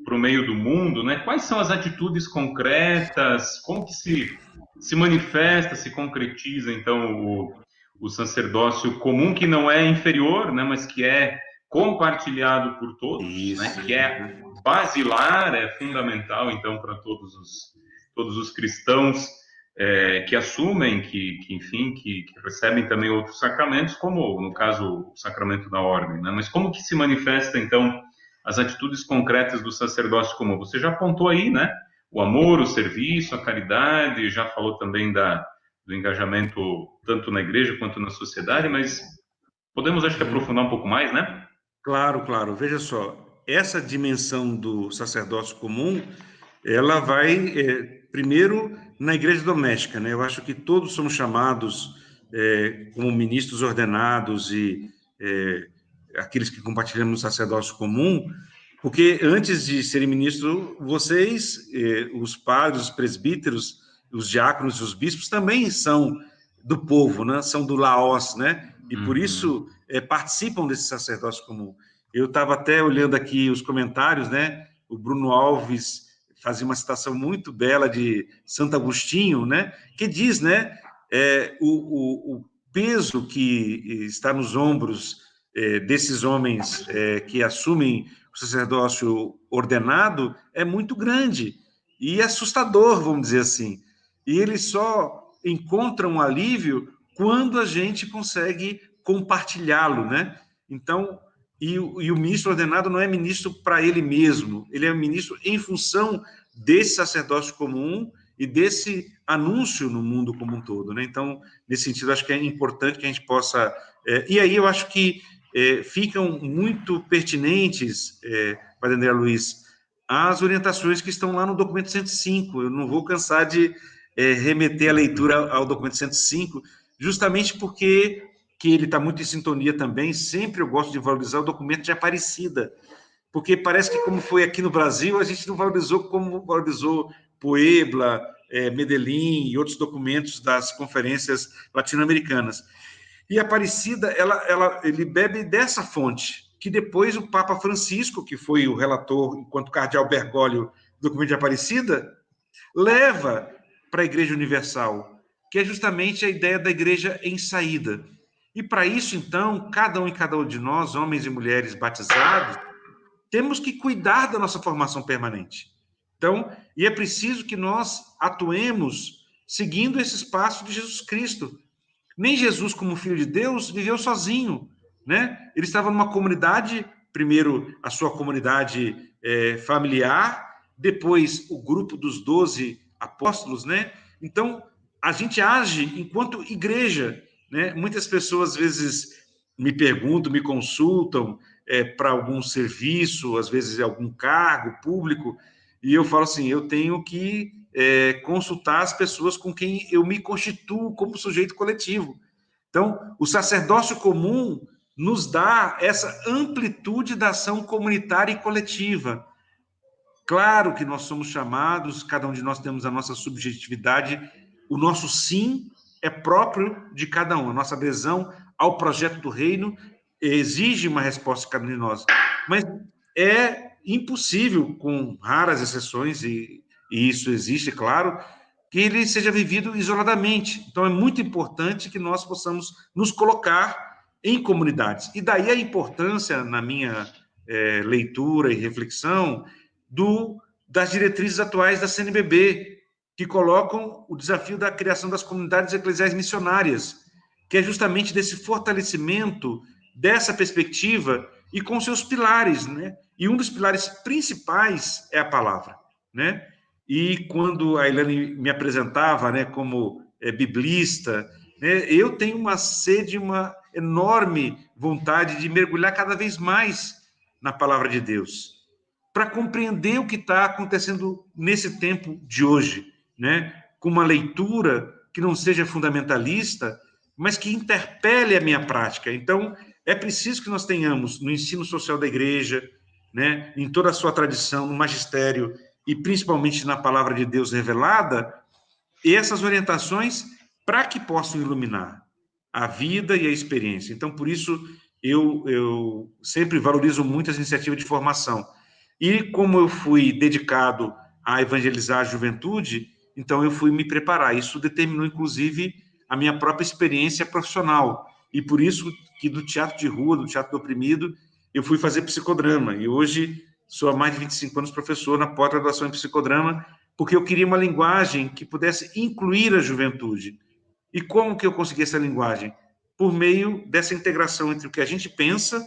para o meio do mundo, né? Quais são as atitudes concretas? Como que se manifesta, se concretiza, então, o sacerdócio comum, que não é inferior, né? Mas que é compartilhado por todos, né? Que é basilar, é fundamental, então, para todos os cristãos que assumem, enfim, que recebem também outros sacramentos, como, no caso, o sacramento da ordem, né? Mas como que se manifesta, então, as atitudes concretas do sacerdócio comum? Você já apontou aí, né? O amor, o serviço, a caridade, já falou também do engajamento tanto na igreja quanto na sociedade, mas podemos, acho que, aprofundar um pouco mais, né? Claro, claro. Veja só, essa dimensão do sacerdócio comum, ela vai, primeiro, na igreja doméstica, né? Eu acho que todos somos chamados como ministros ordenados e aqueles que compartilhamos o sacerdócio comum, porque antes de serem ministros, vocês, os padres, os presbíteros, os diáconos e os bispos também são do povo, né? São do laos, né? E por isso participam desse sacerdócio comum. Eu estava até olhando aqui os comentários, né? O Bruno Alves fazia uma citação muito bela de Santo Agostinho, né? Que diz, né? O peso que está nos ombros desses homens que assumem o sacerdócio ordenado é muito grande e assustador, vamos dizer assim. E eles só encontram um alívio quando a gente consegue compartilhá-lo, né? Então, e o ministro ordenado não é ministro para ele mesmo, ele é ministro em função desse sacerdócio comum e desse anúncio no mundo como um todo, né? Então, nesse sentido, acho que é importante que a gente possa... e aí eu acho que ficam muito pertinentes, Padre André Luiz, as orientações que estão lá no documento 105. Eu não vou cansar de remeter a leitura ao documento 105, justamente porque que ele está muito em sintonia também. Sempre eu gosto de valorizar o documento de Aparecida, porque parece que, como foi aqui no Brasil, a gente não valorizou como valorizou Puebla, Medellín e outros documentos das conferências latino-americanas. E Aparecida, ele bebe dessa fonte, que depois o Papa Francisco, que foi o relator, enquanto cardeal Bergoglio, do documento de Aparecida, leva para a Igreja Universal, que é justamente a ideia da igreja em saída. E para isso, então, cada um e cada um de nós, homens e mulheres batizados, temos que cuidar da nossa formação permanente. Então, e é preciso que nós atuemos seguindo esse espaço de Jesus Cristo. Nem Jesus, como Filho de Deus, viveu sozinho, né? Ele estava numa comunidade, primeiro a sua comunidade familiar, depois o grupo dos 12 apóstolos, né? Então, a gente age enquanto igreja, né? Muitas pessoas, às vezes, me perguntam, me consultam para algum serviço, às vezes algum cargo público, e eu falo assim, eu tenho que consultar as pessoas com quem eu me constituo como sujeito coletivo. Então, o sacerdócio comum nos dá essa amplitude da ação comunitária e coletiva. Claro que nós somos chamados, cada um de nós temos a nossa subjetividade, o nosso sim é próprio de cada um, a nossa adesão ao projeto do reino exige uma resposta de cada um de nós, mas é impossível, com raras exceções, e e isso existe, claro, que ele seja vivido isoladamente. Então, é muito importante que nós possamos nos colocar em comunidades. E daí a importância, na minha leitura e reflexão, das diretrizes atuais da CNBB, que colocam o desafio da criação das comunidades eclesiais missionárias, que é justamente desse fortalecimento dessa perspectiva e com seus pilares, né? E um dos pilares principais é a palavra, né? E quando a Elaine me apresentava, né, como biblista, né, eu tenho uma sede, uma enorme vontade de mergulhar cada vez mais na palavra de Deus, para compreender o que está acontecendo nesse tempo de hoje, né? Com uma leitura que não seja fundamentalista, mas que interpele a minha prática. Então, é preciso que nós tenhamos no ensino social da igreja, né, em toda a sua tradição, no magistério e principalmente na palavra de Deus revelada, essas orientações para que possam iluminar a vida e a experiência. Então, por isso, eu sempre valorizo muito as iniciativas de formação. E como eu fui dedicado a evangelizar a juventude, então eu fui me preparar. Isso determinou, inclusive, a minha própria experiência profissional. E por isso que do teatro de rua, do teatro do oprimido, eu fui fazer psicodrama. E hoje sou há mais de 25 anos professor na pós-graduação em psicodrama, porque eu queria uma linguagem que pudesse incluir a juventude. E como que eu consegui essa linguagem? Por meio dessa integração entre o que a gente pensa,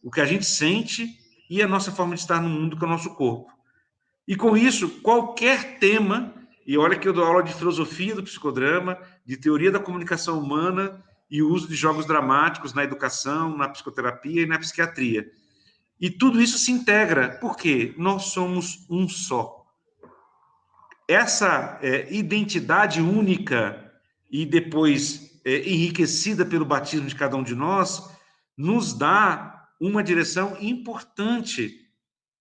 o que a gente sente e a nossa forma de estar no mundo, que é o nosso corpo. E com isso, qualquer tema, e olha que eu dou aula de filosofia do psicodrama, de teoria da comunicação humana e o uso de jogos dramáticos na educação, na psicoterapia e na psiquiatria. E tudo isso se integra, porque nós somos um só. Essa identidade única e depois enriquecida pelo batismo de cada um de nós, nos dá uma direção importante,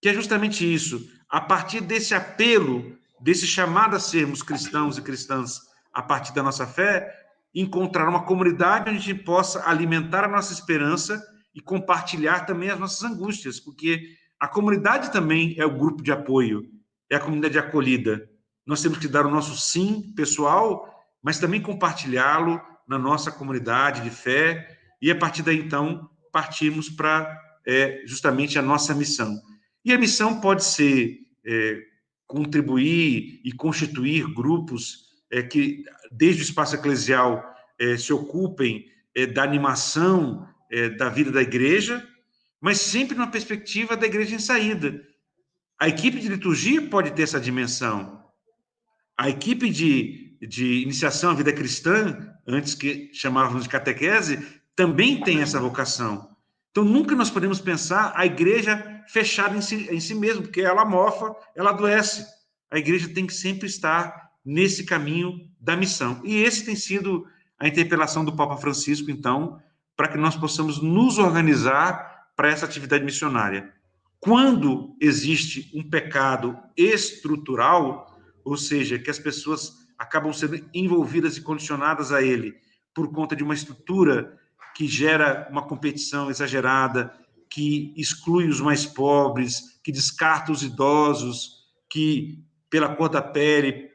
que é justamente isso. A partir desse apelo, desse chamado a sermos cristãos e cristãs a partir da nossa fé, encontrar uma comunidade onde a gente possa alimentar a nossa esperança e compartilhar também as nossas angústias, porque a comunidade também é o grupo de apoio, é a comunidade de acolhida. Nós temos que dar o nosso sim pessoal, mas também compartilhá-lo na nossa comunidade de fé, e a partir daí, então, partirmos para justamente a nossa missão. E a missão pode ser contribuir e constituir grupos que, desde o espaço eclesial, se ocupem da animação da vida da igreja, mas sempre numa perspectiva da igreja em saída. A equipe de liturgia pode ter essa dimensão. A equipe de iniciação à vida cristã, antes que chamávamos de catequese, também tem essa vocação. Então, nunca nós podemos pensar a igreja fechada em si mesma, porque ela mofa, ela adoece. A igreja tem que sempre estar nesse caminho da missão. E esse tem sido a interpelação do Papa Francisco, então, para que nós possamos nos organizar para essa atividade missionária. Quando existe um pecado estrutural, ou seja, que as pessoas acabam sendo envolvidas e condicionadas a ele por conta de uma estrutura que gera uma competição exagerada, que exclui os mais pobres, que descarta os idosos, que, pela cor da pele,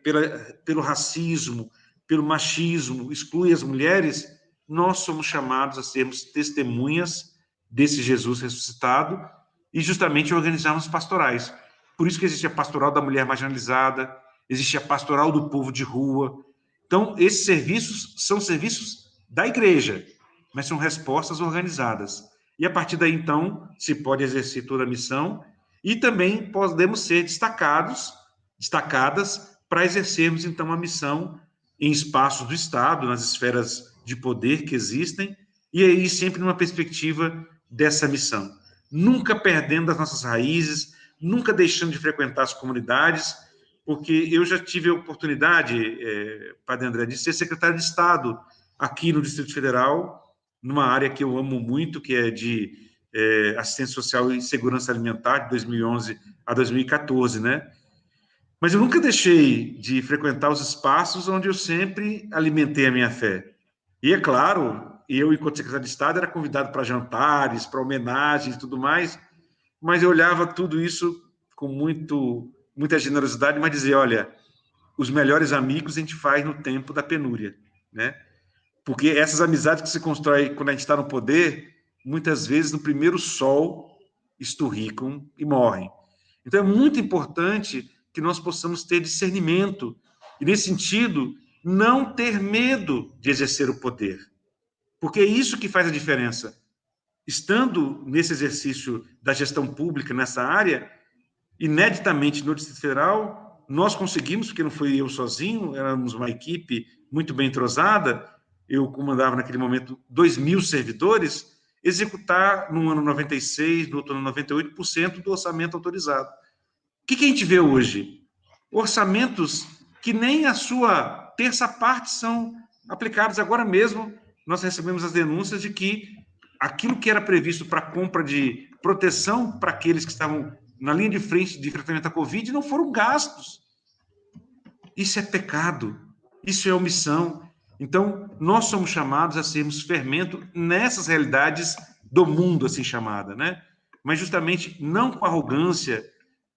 pelo racismo, pelo machismo, exclui as mulheres, nós somos chamados a sermos testemunhas desse Jesus ressuscitado e justamente organizarmos pastorais. Por isso que existe a pastoral da mulher marginalizada, existe a pastoral do povo de rua. Então, esses serviços são serviços da igreja, mas são respostas organizadas. E a partir daí, então, se pode exercer toda a missão e também podemos ser destacadas para exercermos, então, a missão em espaços do Estado, nas esferas de poder que existem, e aí sempre numa perspectiva dessa missão. Nunca perdendo as nossas raízes, nunca deixando de frequentar as comunidades, porque eu já tive a oportunidade, Padre André, de ser secretário de Estado aqui no Distrito Federal, numa área que eu amo muito, que é de assistência social e segurança alimentar, de 2011 a 2014, né? Mas eu nunca deixei de frequentar os espaços onde eu sempre alimentei a minha fé. E, é claro, eu, enquanto secretário de Estado, era convidado para jantares, para homenagens e tudo mais, mas eu olhava tudo isso com muito muita generosidade, mas dizer, olha, os melhores amigos a gente faz no tempo da penúria, né? Porque essas amizades que se constroem quando a gente está no poder, muitas vezes no primeiro sol esturricam e morrem. Então é muito importante que nós possamos ter discernimento e, nesse sentido, não ter medo de exercer o poder, porque é isso que faz a diferença. Estando nesse exercício da gestão pública nessa área, ineditamente no Distrito Federal, nós conseguimos, porque não fui eu sozinho, éramos uma equipe muito bem entrosada, eu comandava naquele momento 2.000 servidores, executar no ano 96, no outro ano 98% do orçamento autorizado. O que a gente vê hoje? Orçamentos que nem a sua terça parte são aplicados. Agora mesmo, nós recebemos as denúncias de que aquilo que era previsto para compra de proteção para aqueles que estavam na linha de frente de enfrentamento à Covid não foram gastos. Isso é pecado, isso é omissão. Então, nós somos chamados a sermos fermento nessas realidades do mundo, assim chamada, né? Mas justamente não com arrogância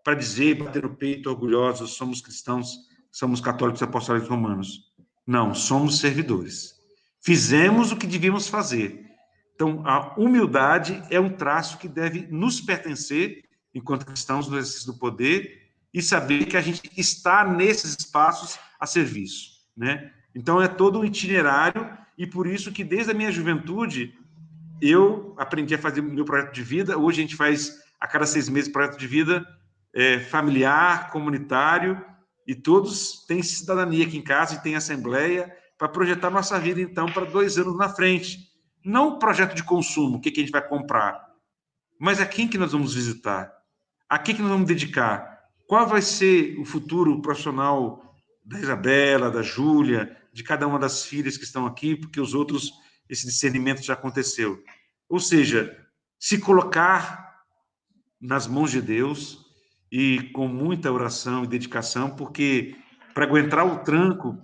para dizer, bater no peito, orgulhosos, somos cristãos, somos católicos apostólicos romanos. Não, somos servidores. Fizemos o que devíamos fazer. Então, a humildade é um traço que deve nos pertencer, enquanto cristãos no exercício do poder, e saber que a gente está nesses espaços a serviço, né? Então, é todo um itinerário, e por isso que, desde a minha juventude, eu aprendi a fazer o meu projeto de vida. Hoje a gente faz, a cada 6 meses, projeto de vida familiar, comunitário, e todos têm cidadania aqui em casa e têm assembleia para projetar nossa vida, então, para 2 anos na frente. Não um projeto de consumo, o que a gente vai comprar, mas a quem que nós vamos visitar, a quem que nós vamos dedicar, qual vai ser o futuro profissional da Isabela, da Júlia, de cada uma das filhas que estão aqui, porque os outros, esse discernimento já aconteceu. Ou seja, se colocar nas mãos de Deus e com muita oração e dedicação, porque para aguentar o tranco,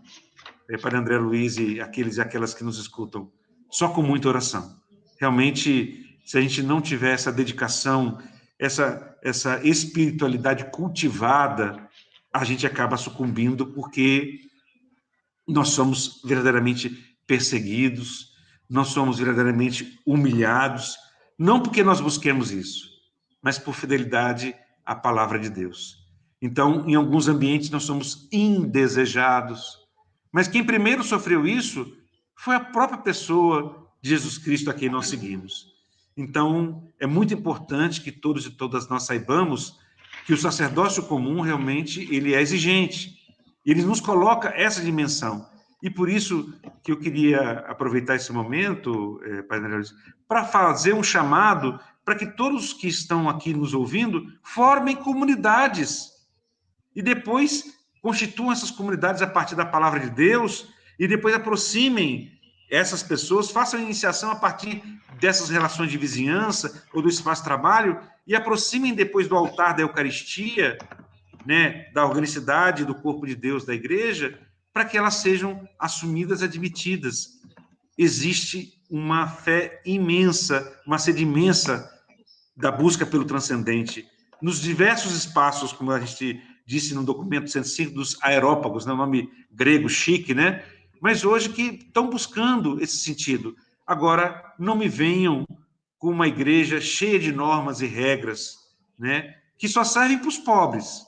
para André Luiz e aqueles e aquelas que nos escutam, só com muita oração. Realmente, se a gente não tiver essa dedicação, essa espiritualidade cultivada, a gente acaba sucumbindo, porque nós somos verdadeiramente perseguidos, nós somos verdadeiramente humilhados, não porque nós busquemos isso, mas por fidelidade à palavra de Deus. Então, em alguns ambientes, nós somos indesejados, mas quem primeiro sofreu isso foi a própria pessoa de Jesus Cristo a quem nós seguimos. Então, é muito importante que todos e todas nós saibamos que o sacerdócio comum realmente ele é exigente. Ele nos coloca essa dimensão. E por isso que eu queria aproveitar esse momento, para fazer um chamado para que todos que estão aqui nos ouvindo formem comunidades e depois constituam essas comunidades a partir da palavra de Deus e depois aproximem essas pessoas, façam a iniciação a partir dessas relações de vizinhança ou do espaço de trabalho e aproximem depois do altar da Eucaristia, né, da organicidade do corpo de Deus da igreja, para que elas sejam assumidas, admitidas. Existe uma fé imensa, uma sede imensa da busca pelo transcendente. Nos diversos espaços, como a gente disse no documento 105 dos aerópagos, né, nome grego chique, né? Mas hoje que estão buscando esse sentido. Agora, não me venham com uma igreja cheia de normas e regras, né, que só servem para os pobres,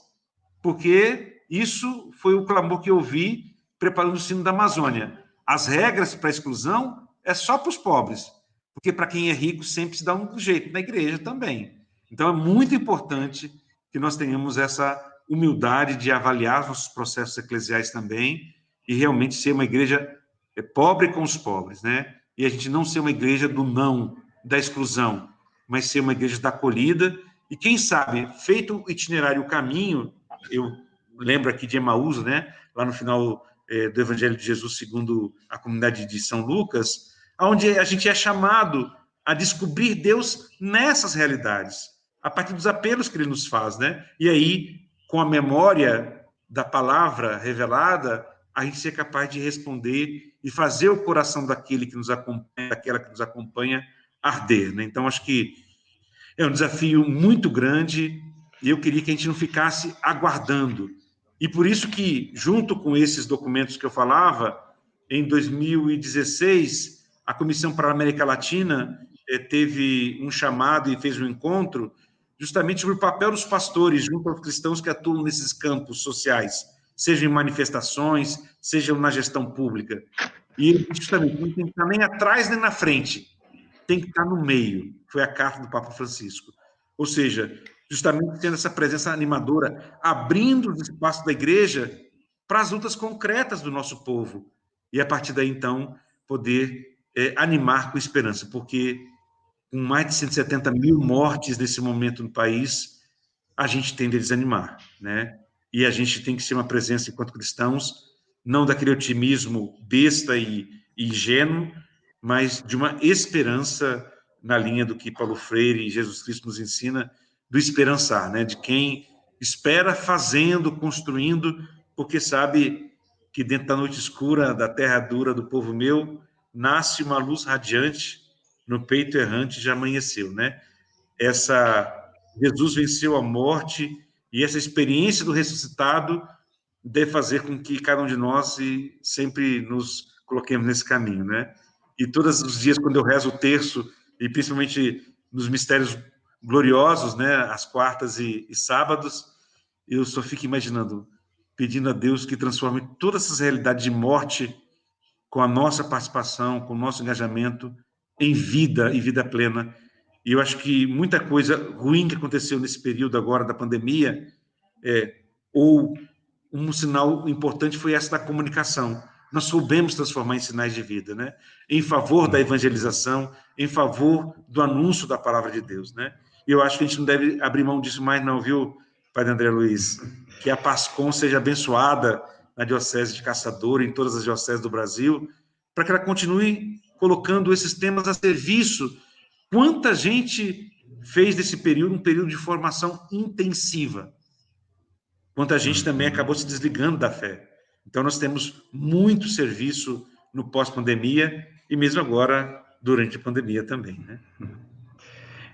porque isso foi o clamor que eu vi preparando o sino da Amazônia. As regras para a exclusão é só para os pobres, porque para quem é rico sempre se dá um jeito, na igreja também. Então, é muito importante que nós tenhamos essa humildade de avaliar os nossos processos eclesiais também e realmente ser uma igreja pobre com os pobres, né? E a gente não ser uma igreja do não, da exclusão, mas ser uma igreja da acolhida e, quem sabe, feito o itinerário, o caminho, eu lembro aqui de Emaús, né? Lá no final do Evangelho de Jesus segundo a comunidade de São Lucas, onde a gente é chamado a descobrir Deus nessas realidades, a partir dos apelos que ele nos faz, né? E aí, com a memória da palavra revelada, a gente ser capaz de responder e fazer o coração daquele que nos acompanha, daquela que nos acompanha, arder, né? Então, acho que é um desafio muito grande e eu queria que a gente não ficasse aguardando. E por isso que, junto com esses documentos que eu falava, em 2016, a Comissão para a América Latina teve um chamado e fez um encontro justamente sobre o papel dos pastores junto aos cristãos que atuam nesses campos sociais, sejam em manifestações, sejam na gestão pública. E justamente não tem que estar nem atrás nem na frente, tem que estar no meio. Foi a carta do Papa Francisco. Ou seja, justamente tendo essa presença animadora, abrindo os espaços da igreja para as lutas concretas do nosso povo. E, a partir daí, então, poder animar com esperança, porque com mais de 170 mil mortes nesse momento no país, a gente tende a desanimar, né? E a gente tem que ser uma presença, enquanto cristãos, não daquele otimismo besta e ingênuo, mas de uma esperança na linha do que Paulo Freire e Jesus Cristo nos ensina, do esperançar, né? De quem espera fazendo, construindo, porque sabe que dentro da noite escura, da terra dura do povo meu, nasce uma luz radiante, no peito errante já amanheceu, né? Jesus venceu a morte, e essa experiência do ressuscitado deve fazer com que cada um de nós sempre nos coloquemos nesse caminho, né? E todos os dias, quando eu rezo o terço, e principalmente nos mistérios gloriosos, né, às quartas e sábados, eu só fico imaginando, pedindo a Deus que transforme todas essas realidades de morte com a nossa participação, com o nosso engajamento em vida e vida plena. E eu acho que muita coisa ruim que aconteceu nesse período agora da pandemia, ou um sinal importante foi essa da comunicação. Nós soubemos transformar em sinais de vida, né? Em favor da evangelização, em favor do anúncio da palavra de Deus, né? E eu acho que a gente não deve abrir mão disso mais não, viu, Padre André Luiz? Que a PASCOM seja abençoada na Diocese de Caçador, em todas as dioceses do Brasil, para que ela continue colocando esses temas a serviço. Quanta gente fez desse período um período de formação intensiva. Quanta gente também acabou se desligando da fé. Então, nós temos muito serviço no pós-pandemia e mesmo agora, durante a pandemia também, né?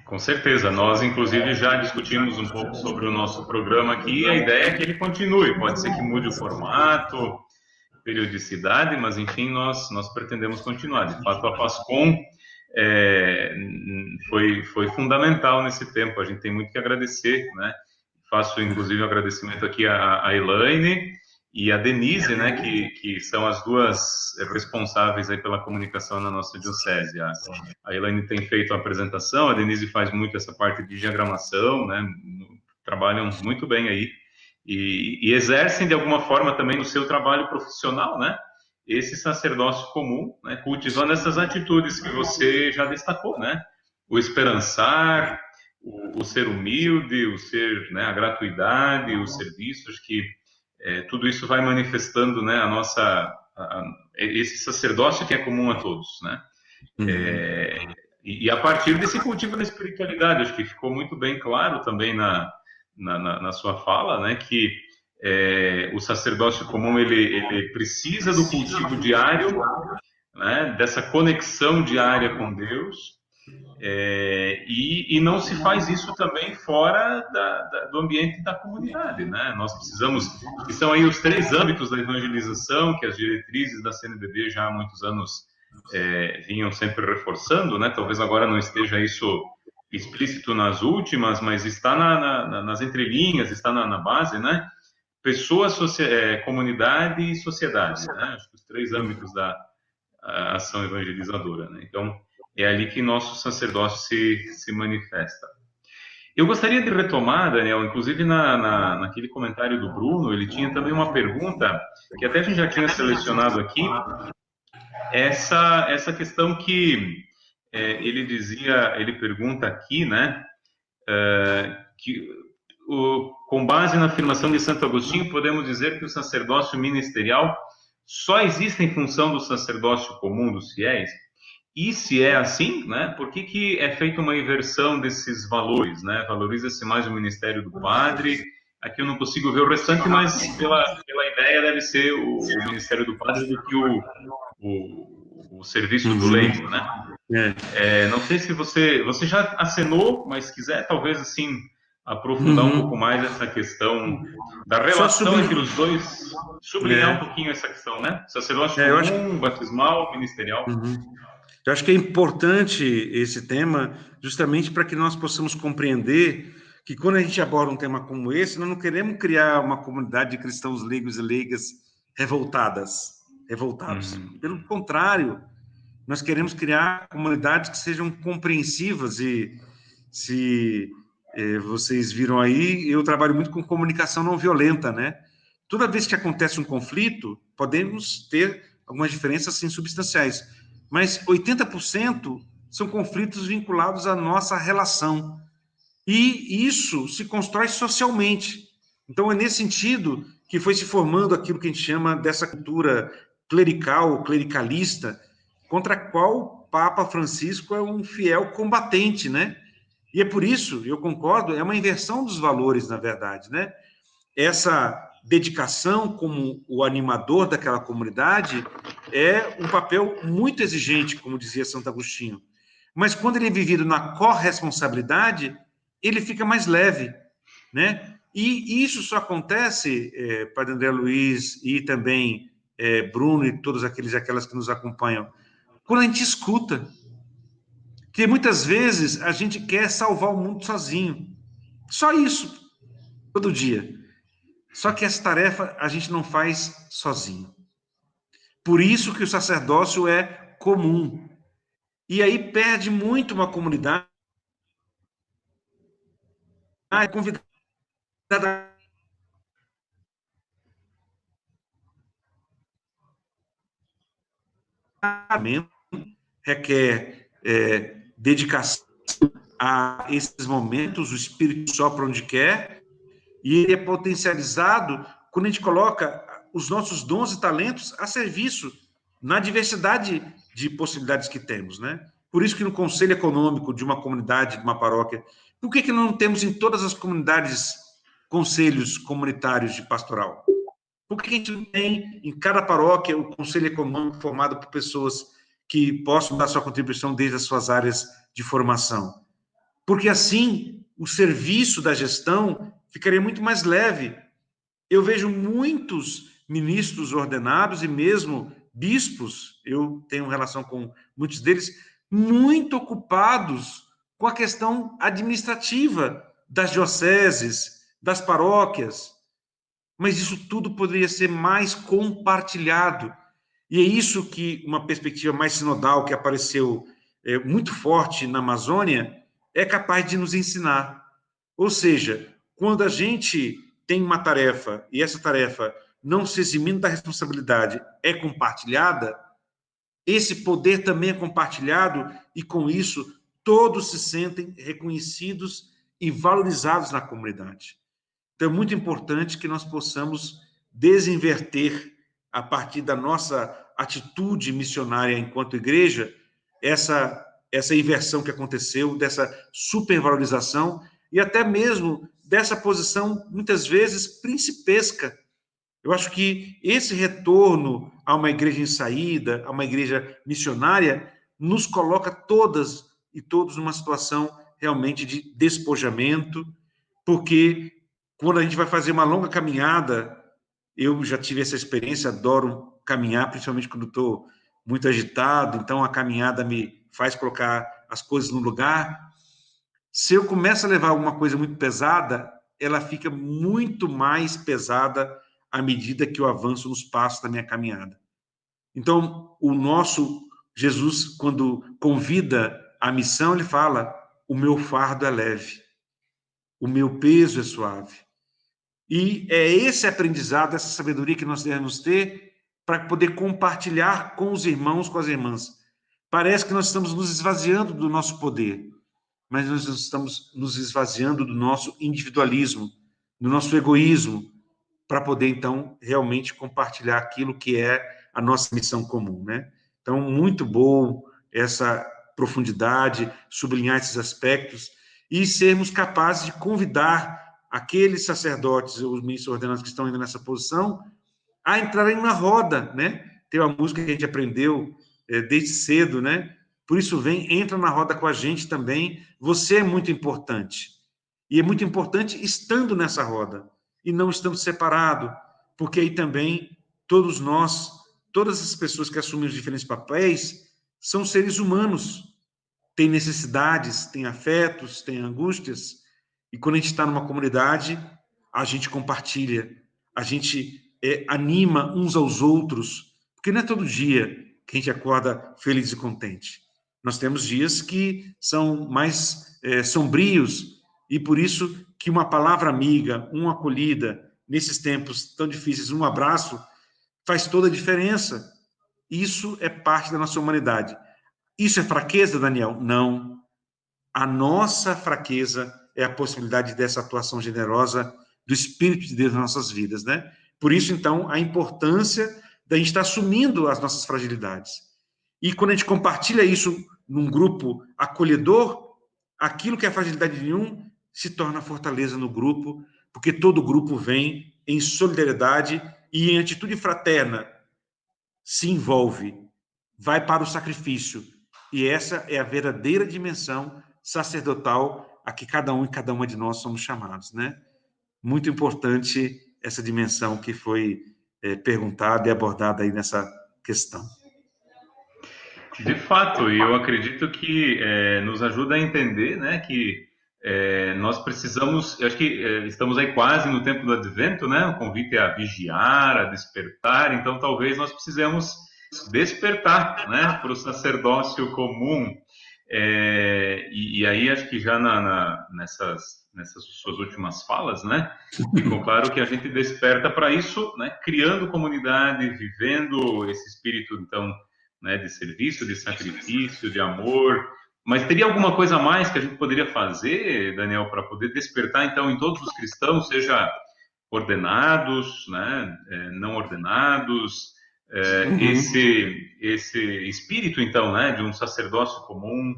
Com certeza. Nós, inclusive, já discutimos um pouco sobre o nosso programa aqui e a ideia é que ele continue. Pode ser que mude o formato, periodicidade, mas, enfim, nós pretendemos continuar. De fato, a PASCOM foi fundamental nesse tempo. A gente tem muito que agradecer, né? Faço, inclusive, um agradecimento aqui à Elaine e a Denise, né, que são as duas responsáveis aí pela comunicação na nossa diocese. A Elaine tem feito a apresentação, a Denise faz muito essa parte de diagramação, né, trabalham muito bem aí e exercem de alguma forma também no seu trabalho profissional, né, esse sacerdócio comum, né, cultivando essas atitudes que você já destacou, né, o esperançar, o ser humilde, o ser, né, a gratuidade, os serviços que tudo isso vai manifestando, né, esse sacerdócio que é comum a todos, né? E a partir desse cultivo da espiritualidade, acho que ficou muito bem claro também na sua fala, né, que o sacerdócio comum ele precisa do cultivo diário, né, dessa conexão diária com Deus. E não se faz isso também fora do ambiente da comunidade, né? Nós precisamos, que são aí os 3 âmbitos da evangelização que as diretrizes da CNBB já há muitos anos vinham sempre reforçando, né? Talvez agora não esteja isso explícito nas últimas, mas está nas entrelinhas, está na base, né? Pessoas, comunidade e sociedade, né? Acho que os 3 âmbitos da ação evangelizadora, né? Então, é ali que nosso sacerdócio se manifesta. Eu gostaria de retomar, Daniel, inclusive naquele comentário do Bruno, ele tinha também uma pergunta, que até a gente já tinha selecionado aqui, essa questão que ele pergunta aqui, né, com base na afirmação de Santo Agostinho, podemos dizer que o sacerdócio ministerial só existe em função do sacerdócio comum dos fiéis? E se é assim, né, por que é feita uma inversão desses valores, né? Valoriza-se mais o ministério do padre. Aqui eu não consigo ver o restante, mas pela ideia deve ser o ministério do padre do que o serviço do leigo, né? Não sei se você já acenou, mas quiser talvez assim aprofundar um pouco mais essa questão da relação entre os dois, sublinhar um pouquinho essa questão, né? Sacerdócio comum, batismal, ministerial. Eu acho que é importante esse tema justamente para que nós possamos compreender que quando a gente aborda um tema como esse, nós não queremos criar uma comunidade de cristãos leigos e leigas revoltados. Pelo contrário, nós queremos criar comunidades que sejam compreensivas e se vocês viram aí, eu trabalho muito com comunicação não violenta, né? Toda vez que acontece um conflito, podemos ter algumas diferenças assim, substanciais, mas 80% são conflitos vinculados à nossa relação. E isso se constrói socialmente. Então, é nesse sentido que foi se formando aquilo que a gente chama dessa cultura clerical, clericalista, contra a qual o Papa Francisco é um fiel combatente, né? E é por isso, eu concordo, é uma inversão dos valores, na verdade, né? Essa dedicação como o animador daquela comunidade é um papel muito exigente, como dizia Santo Agostinho. Mas quando ele é vivido na corresponsabilidade, ele fica mais leve, né? E isso só acontece, Padre André Luiz e também Bruno e todos aqueles e aquelas que nos acompanham, quando a gente escuta. Porque muitas vezes a gente quer salvar o mundo sozinho. Só isso, todo dia. Só que essa tarefa a gente não faz sozinho. Por isso que o sacerdócio é comum. E aí perde muito uma comunidade convidada requer dedicação a esses momentos, o Espírito sopra onde quer, e ele é potencializado quando a gente coloca os nossos dons e talentos a serviço na diversidade de possibilidades que temos, né? Por isso que no conselho econômico de uma comunidade, de uma paróquia, por que não temos em todas as comunidades conselhos comunitários de pastoral? Por que a gente não tem em cada paróquia o conselho econômico formado por pessoas que possam dar sua contribuição desde as suas áreas de formação? Porque assim o serviço da gestão ficaria muito mais leve. Eu vejo muitos ministros ordenados e mesmo bispos, eu tenho relação com muitos deles, muito ocupados com a questão administrativa das dioceses, das paróquias. Mas isso tudo poderia ser mais compartilhado. E é isso que uma perspectiva mais sinodal que apareceu muito forte na Amazônia é capaz de nos ensinar. Ou seja, quando a gente tem uma tarefa e essa tarefa não se eximindo da responsabilidade é compartilhada, esse poder também é compartilhado e com isso todos se sentem reconhecidos e valorizados na comunidade. Então é muito importante que nós possamos desinverter a partir da nossa atitude missionária enquanto igreja essa inversão que aconteceu, dessa supervalorização e até mesmo dessa posição, muitas vezes, principesca. Eu acho que esse retorno a uma igreja em saída, a uma igreja missionária, nos coloca todas e todos numa situação realmente de despojamento, porque quando a gente vai fazer uma longa caminhada, eu já tive essa experiência, adoro caminhar, principalmente quando estou muito agitado, então a caminhada me faz colocar as coisas no lugar. Se eu começo a levar alguma coisa muito pesada, ela fica muito mais pesada à medida que eu avanço nos passos da minha caminhada. Então, o nosso Jesus, quando convida à missão, ele fala: o meu fardo é leve, o meu peso é suave. E é esse aprendizado, essa sabedoria que nós devemos ter para poder compartilhar com os irmãos, com as irmãs. Parece que nós estamos nos esvaziando do nosso poder, mas nós estamos nos esvaziando do nosso individualismo, do nosso egoísmo, para poder, então, realmente compartilhar aquilo que é a nossa missão comum, né? Então, muito bom essa profundidade, sublinhar esses aspectos e sermos capazes de convidar aqueles sacerdotes, os ministros ordenados que estão ainda nessa posição, a entrarem na roda, né? Tem uma música que a gente aprendeu desde cedo, né? Por isso, entra na roda com a gente também. Você é muito importante. E é muito importante estando nessa roda e não estando separado, porque aí também todos nós, todas as pessoas que assumem os diferentes papéis, são seres humanos, têm necessidades, têm afetos, têm angústias, e quando a gente está numa comunidade, a gente compartilha, a gente anima uns aos outros, porque não é todo dia que a gente acorda feliz e contente. Nós temos dias que são mais sombrios, e por isso que uma palavra amiga, uma acolhida, nesses tempos tão difíceis, um abraço, faz toda a diferença. Isso é parte da nossa humanidade. Isso é fraqueza, Daniel? Não. A nossa fraqueza é a possibilidade dessa atuação generosa do Espírito de Deus nas nossas vidas, né? Por isso, então, a importância da gente estar assumindo as nossas fragilidades. E quando a gente compartilha isso num grupo acolhedor, aquilo que é a fragilidade de um se torna fortaleza no grupo, porque todo grupo vem em solidariedade e em atitude fraterna, se envolve, vai para o sacrifício. E essa é a verdadeira dimensão sacerdotal a que cada um e cada uma de nós somos chamados, né? Muito importante essa dimensão que foi perguntada e abordada aí nessa questão. De fato, e eu acredito que nos ajuda a entender, né, que nós precisamos, eu acho que estamos aí quase no tempo do Advento, né, o convite é a vigiar, a despertar, então talvez nós precisemos despertar, né, para o sacerdócio comum, e aí acho que já nessas suas últimas falas, né, ficou claro que a gente desperta para isso, né, criando comunidade, vivendo esse espírito, então, né, de serviço, de sacrifício, de amor. Mas teria alguma coisa a mais que a gente poderia fazer, Daniel, para poder despertar, então, em todos os cristãos, seja ordenados, né, não ordenados, esse espírito, então, né, de um sacerdócio comum,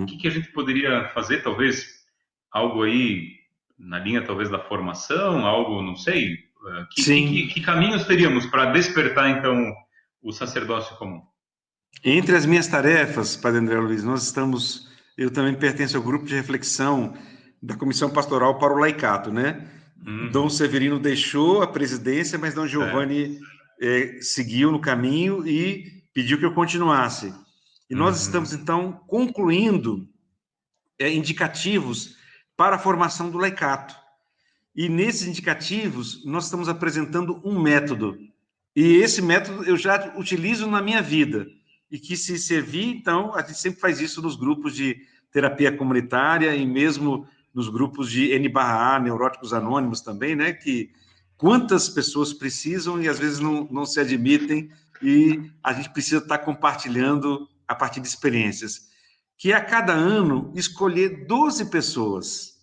o que a gente poderia fazer, talvez, algo aí na linha, talvez, da formação, algo, não sei, que caminhos teríamos para despertar, então, o sacerdócio comum? Entre as minhas tarefas, Padre André Luiz, eu também pertenço ao grupo de reflexão da Comissão Pastoral para o Laicato, né? Dom Severino deixou a presidência, mas Dom Giovanni seguiu no caminho e pediu que eu continuasse. E nós estamos, então, concluindo indicativos para a formação do laicato. E nesses indicativos, nós estamos apresentando um método. E esse método eu já utilizo na minha vida. E que se servir, então, a gente sempre faz isso nos grupos de terapia comunitária e mesmo nos grupos de N/A, Neuróticos Anônimos também, né? Que quantas pessoas precisam e às vezes não se admitem e a gente precisa estar compartilhando a partir de experiências. Que é a cada ano escolher 12 pessoas.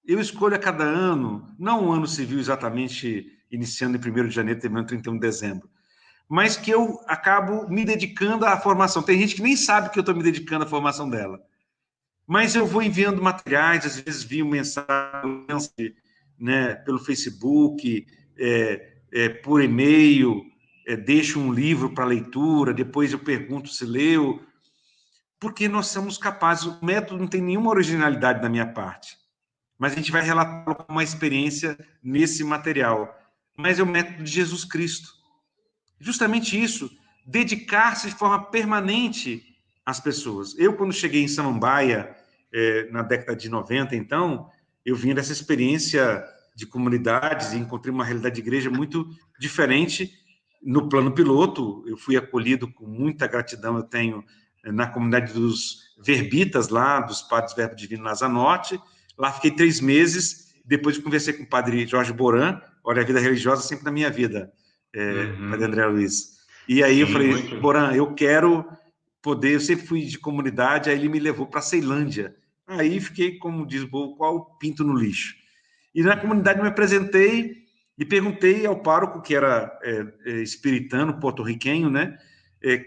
Eu escolho a cada ano, não um ano civil exatamente iniciando em 1º de janeiro, terminando em 31 de dezembro, mas que eu acabo me dedicando à formação. Tem gente que nem sabe que eu estou me dedicando à formação dela. Mas eu vou enviando materiais, às vezes envio mensagem, né, pelo Facebook, por e-mail, deixo um livro para leitura, depois eu pergunto se leu, porque nós somos capazes. O método não tem nenhuma originalidade da minha parte, mas a gente vai relatar uma experiência nesse material. Mas é o método de Jesus Cristo. Justamente isso, dedicar-se de forma permanente às pessoas. Eu, quando cheguei em Samambaia, na década de 90, então, eu vim dessa experiência de comunidades e encontrei uma realidade de igreja muito diferente. No plano piloto, eu fui acolhido com muita gratidão, eu tenho na comunidade dos Verbitas, lá, dos Padres Verbo Divino na Asa Norte. Lá fiquei 3 meses, depois conversei com o Padre Jorge Boran, olha, a vida religiosa sempre na minha vida, Padre André Luiz. E aí eu falei, Boran, eu quero poder, eu sempre fui de comunidade, aí ele me levou para Ceilândia. Aí fiquei, como diz o povo, qual pinto no lixo. E na comunidade me apresentei e perguntei ao pároco, que era espiritano, porto-riquenho, né?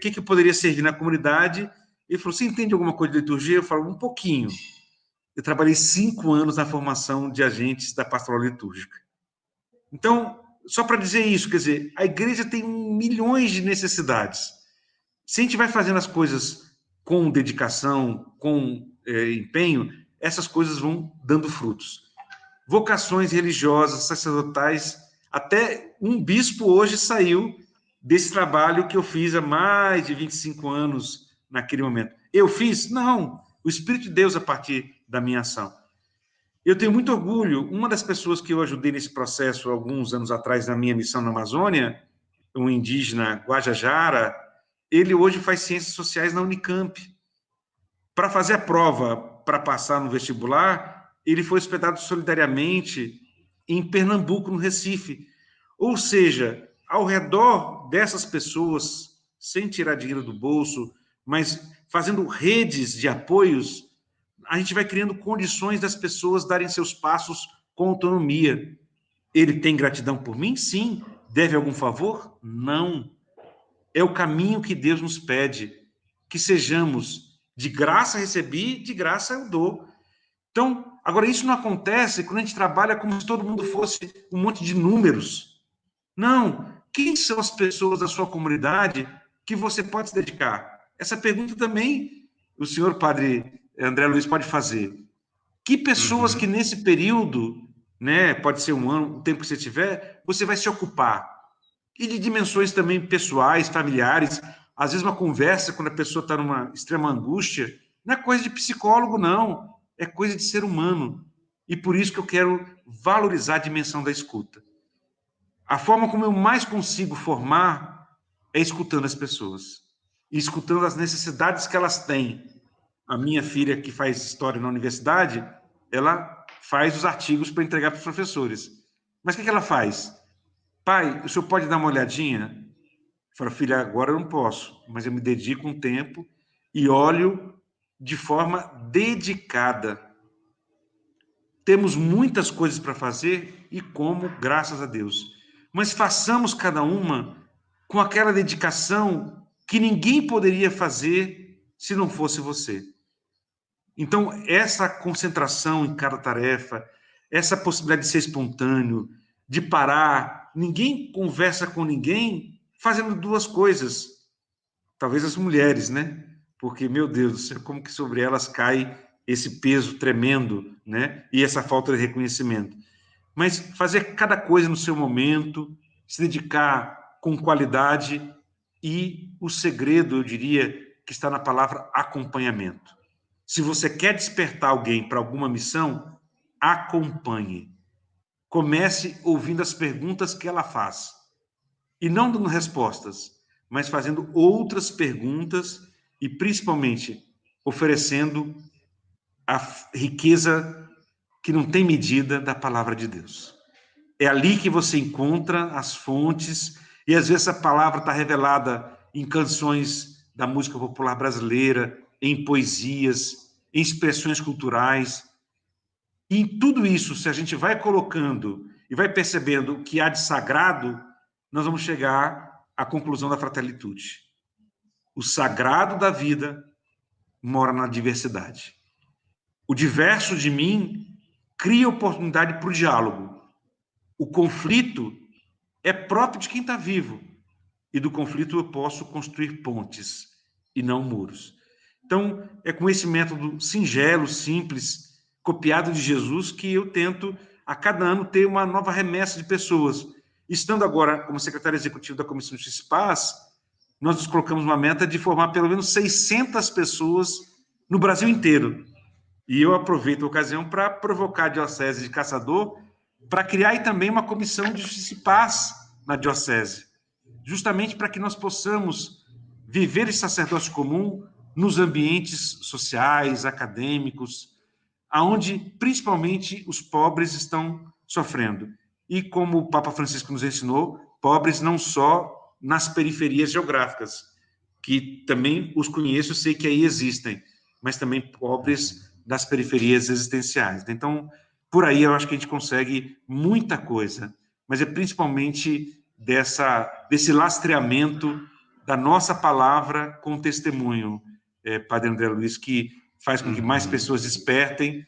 Que eu poderia servir na comunidade. Ele falou, você entende alguma coisa de liturgia? Eu falo, um pouquinho. Eu trabalhei 5 anos na formação de agentes da pastoral litúrgica. Então, só para dizer isso, quer dizer, a igreja tem milhões de necessidades. Se a gente vai fazendo as coisas com dedicação, com empenho, essas coisas vão dando frutos. Vocações religiosas, sacerdotais, até um bispo hoje saiu desse trabalho que eu fiz há mais de 25 anos naquele momento. Eu fiz? Não. O Espírito de Deus a partir da minha ação. Eu tenho muito orgulho. Uma das pessoas que eu ajudei nesse processo alguns anos atrás na minha missão na Amazônia, um indígena Guajajara, ele hoje faz ciências sociais na Unicamp. Para fazer a prova, para passar no vestibular, ele foi hospedado solidariamente em Pernambuco, no Recife. Ou seja, ao redor dessas pessoas, sem tirar dinheiro do bolso, mas fazendo redes de apoios, a gente vai criando condições das pessoas darem seus passos com autonomia. Ele tem gratidão por mim? Sim. Deve algum favor? Não. É o caminho que Deus nos pede, que sejamos de graça recebi, de graça eu dou. Então, agora isso não acontece quando a gente trabalha como se todo mundo fosse um monte de números. Não. Quem são as pessoas da sua comunidade que você pode se dedicar? Essa pergunta também o senhor padre André Luiz pode fazer. Que pessoas que nesse período, né, pode ser um ano, o tempo que você tiver, você vai se ocupar? E de dimensões também pessoais, familiares. Às vezes uma conversa, quando a pessoa está numa extrema angústia, não é coisa de psicólogo, não. É coisa de ser humano. E por isso que eu quero valorizar a dimensão da escuta. A forma como eu mais consigo formar é escutando as pessoas. E escutando as necessidades que elas têm. A minha filha, que faz história na universidade, ela faz os artigos para entregar para os professores. Mas o que ela faz? Pai, o senhor pode dar uma olhadinha? Eu falo, filha, agora eu não posso, mas eu me dedico um tempo e olho de forma dedicada. Temos muitas coisas para fazer e como, graças a Deus. Mas façamos cada uma com aquela dedicação que ninguém poderia fazer se não fosse você. Então, essa concentração em cada tarefa, essa possibilidade de ser espontâneo, de parar, ninguém conversa com ninguém fazendo duas coisas. Talvez as mulheres, né? Porque, meu Deus do céu, como que sobre elas cai esse peso tremendo, né? E essa falta de reconhecimento. Mas fazer cada coisa no seu momento, se dedicar com qualidade e o segredo, eu diria, que está na palavra acompanhamento. Se você quer despertar alguém para alguma missão, acompanhe. Comece ouvindo as perguntas que ela faz. E não dando respostas, mas fazendo outras perguntas e, principalmente, oferecendo a riqueza que não tem medida da palavra de Deus. É ali que você encontra as fontes, e às vezes a palavra está revelada em canções da música popular brasileira, em poesias, em expressões culturais. E em tudo isso, se a gente vai colocando e vai percebendo o que há de sagrado, nós vamos chegar à conclusão da Fratelitude. O sagrado da vida mora na diversidade. O diverso de mim cria oportunidade para o diálogo. O conflito é próprio de quem está vivo. E do conflito eu posso construir pontes e não muros. Então, é com esse método singelo, simples, copiado de Jesus, que eu tento, a cada ano, ter uma nova remessa de pessoas. Estando agora como secretário executivo da Comissão de Justiça e Paz, nós nos colocamos uma meta de formar pelo menos 600 pessoas no Brasil inteiro. E eu aproveito a ocasião para provocar a Diocese de Caçador para criar aí também uma comissão de Justiça e Paz na Diocese, justamente para que nós possamos viver esse sacerdócio comum nos ambientes sociais, acadêmicos, aonde principalmente os pobres estão sofrendo. E como o Papa Francisco nos ensinou, pobres não só nas periferias geográficas, que também os conheço, sei que aí existem, mas também pobres das periferias existenciais. Então, por aí eu acho que a gente consegue muita coisa, mas é principalmente desse lastreamento da nossa palavra com testemunho, Padre André Luiz, que faz com que mais pessoas despertem,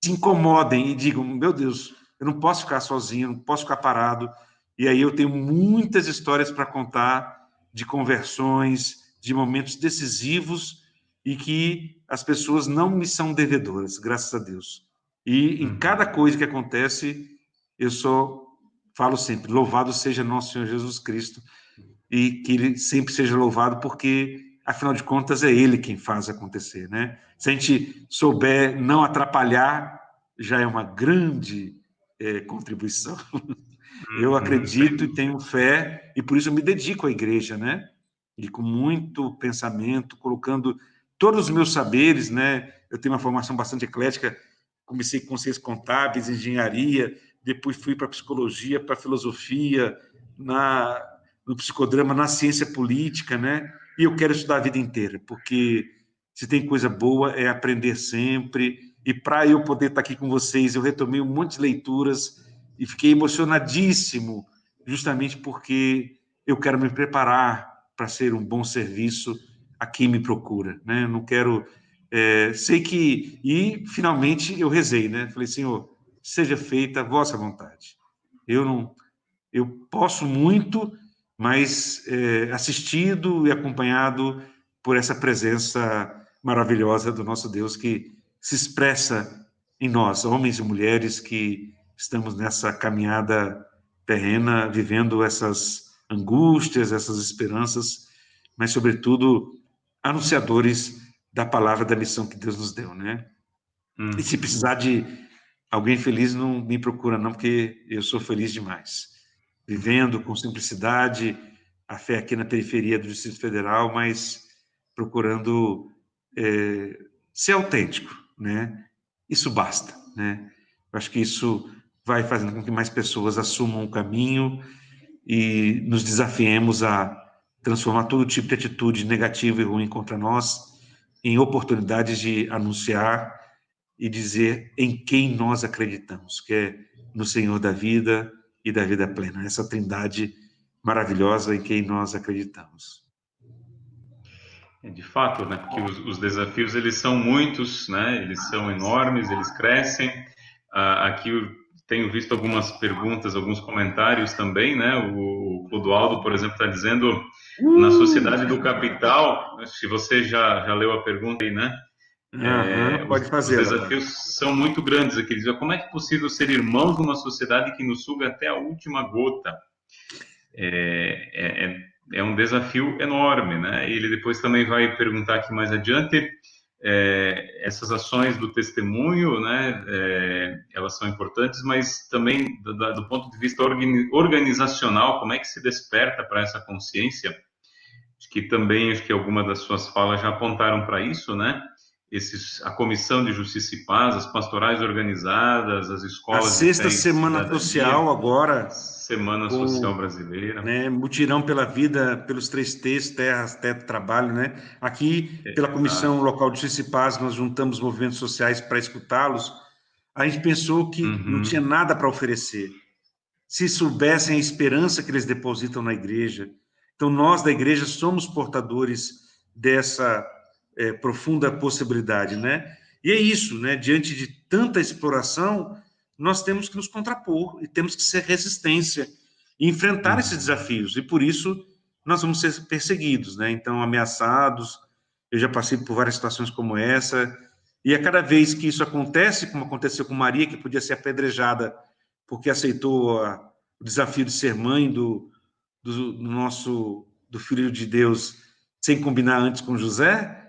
se incomodem e digam, meu Deus, eu não posso ficar sozinho, não posso ficar parado. E aí eu tenho muitas histórias para contar de conversões, de momentos decisivos e que as pessoas não me são devedoras, graças a Deus. E em cada coisa que acontece, eu só falo sempre, louvado seja nosso Senhor Jesus Cristo, e que ele sempre seja louvado, porque, afinal de contas, é ele quem faz acontecer, né? Se a gente souber não atrapalhar, já é uma grande contribuição. Eu acredito e tenho fé, e por isso eu me dedico à igreja, né? E com muito pensamento, colocando todos os meus saberes, né? Eu tenho uma formação bastante eclética, comecei com ciências contábeis, engenharia, depois fui para psicologia, para filosofia, no psicodrama, na ciência política, né? E eu quero estudar a vida inteira, porque se tem coisa boa é aprender sempre. E para eu poder estar aqui com vocês, eu retomei um monte de leituras e fiquei emocionadíssimo, justamente porque eu quero me preparar para ser um bom serviço a quem me procura, né? Eu não quero... sei que... E, finalmente, eu rezei, né? Falei, Senhor, seja feita a vossa vontade. Eu posso muito, mas assistido e acompanhado por essa presença maravilhosa do nosso Deus que se expressa em nós, homens e mulheres que estamos nessa caminhada terrena, vivendo essas angústias, essas esperanças, mas, sobretudo, anunciadores da palavra da missão que Deus nos deu, né? E se precisar de alguém feliz, não me procura não, porque eu sou feliz demais. Vivendo com simplicidade, a fé aqui na periferia do Distrito Federal, mas procurando ser autêntico, né? Isso basta, né? Eu acho que isso vai fazendo com que mais pessoas assumam o caminho e nos desafiemos a transformar todo tipo de atitude negativa e ruim contra nós em oportunidades de anunciar e dizer em quem nós acreditamos, que é no Senhor da vida e da vida plena, essa trindade maravilhosa em quem nós acreditamos. De fato, né? Porque os desafios eles são muitos, né? Eles são enormes, eles crescem. Aqui eu tenho visto algumas perguntas, alguns comentários também, né? O Clodoaldo, por exemplo, está dizendo na sociedade do capital. Se você já leu a pergunta aí, né? Pode fazer. Os desafios são muito grandes aqui. Diz, como é que é possível ser irmãos numa sociedade que nos suga até a última gota? É um desafio enorme, né? E ele depois também vai perguntar aqui mais adiante, essas ações do testemunho, né? Elas são importantes, mas também do ponto de vista organizacional, como é que se desperta para essa consciência? Acho que algumas das suas falas já apontaram para isso, né? A Comissão de Justiça e Paz, as pastorais organizadas, as escolas de fé e cidadania. A sexta semana social agora. Semana Social Brasileira. Né, mutirão pela vida, pelos 3 T's, terras, teto, trabalho, né? Aqui, pela Comissão Local de Justiça e Paz, nós juntamos movimentos sociais para escutá-los. A gente pensou que não tinha nada para oferecer. Se soubessem a esperança que eles depositam na igreja. Então, nós da igreja somos portadores dessa profunda possibilidade, né? E é isso, né? Diante de tanta exploração, nós temos que nos contrapor e temos que ser resistência e enfrentar esses desafios. E por isso nós vamos ser perseguidos, né? Então, ameaçados. Eu já passei por várias situações como essa. E a cada vez que isso acontece, como aconteceu com Maria, que podia ser apedrejada porque aceitou o desafio de ser mãe do Filho de Deus, sem combinar antes com José,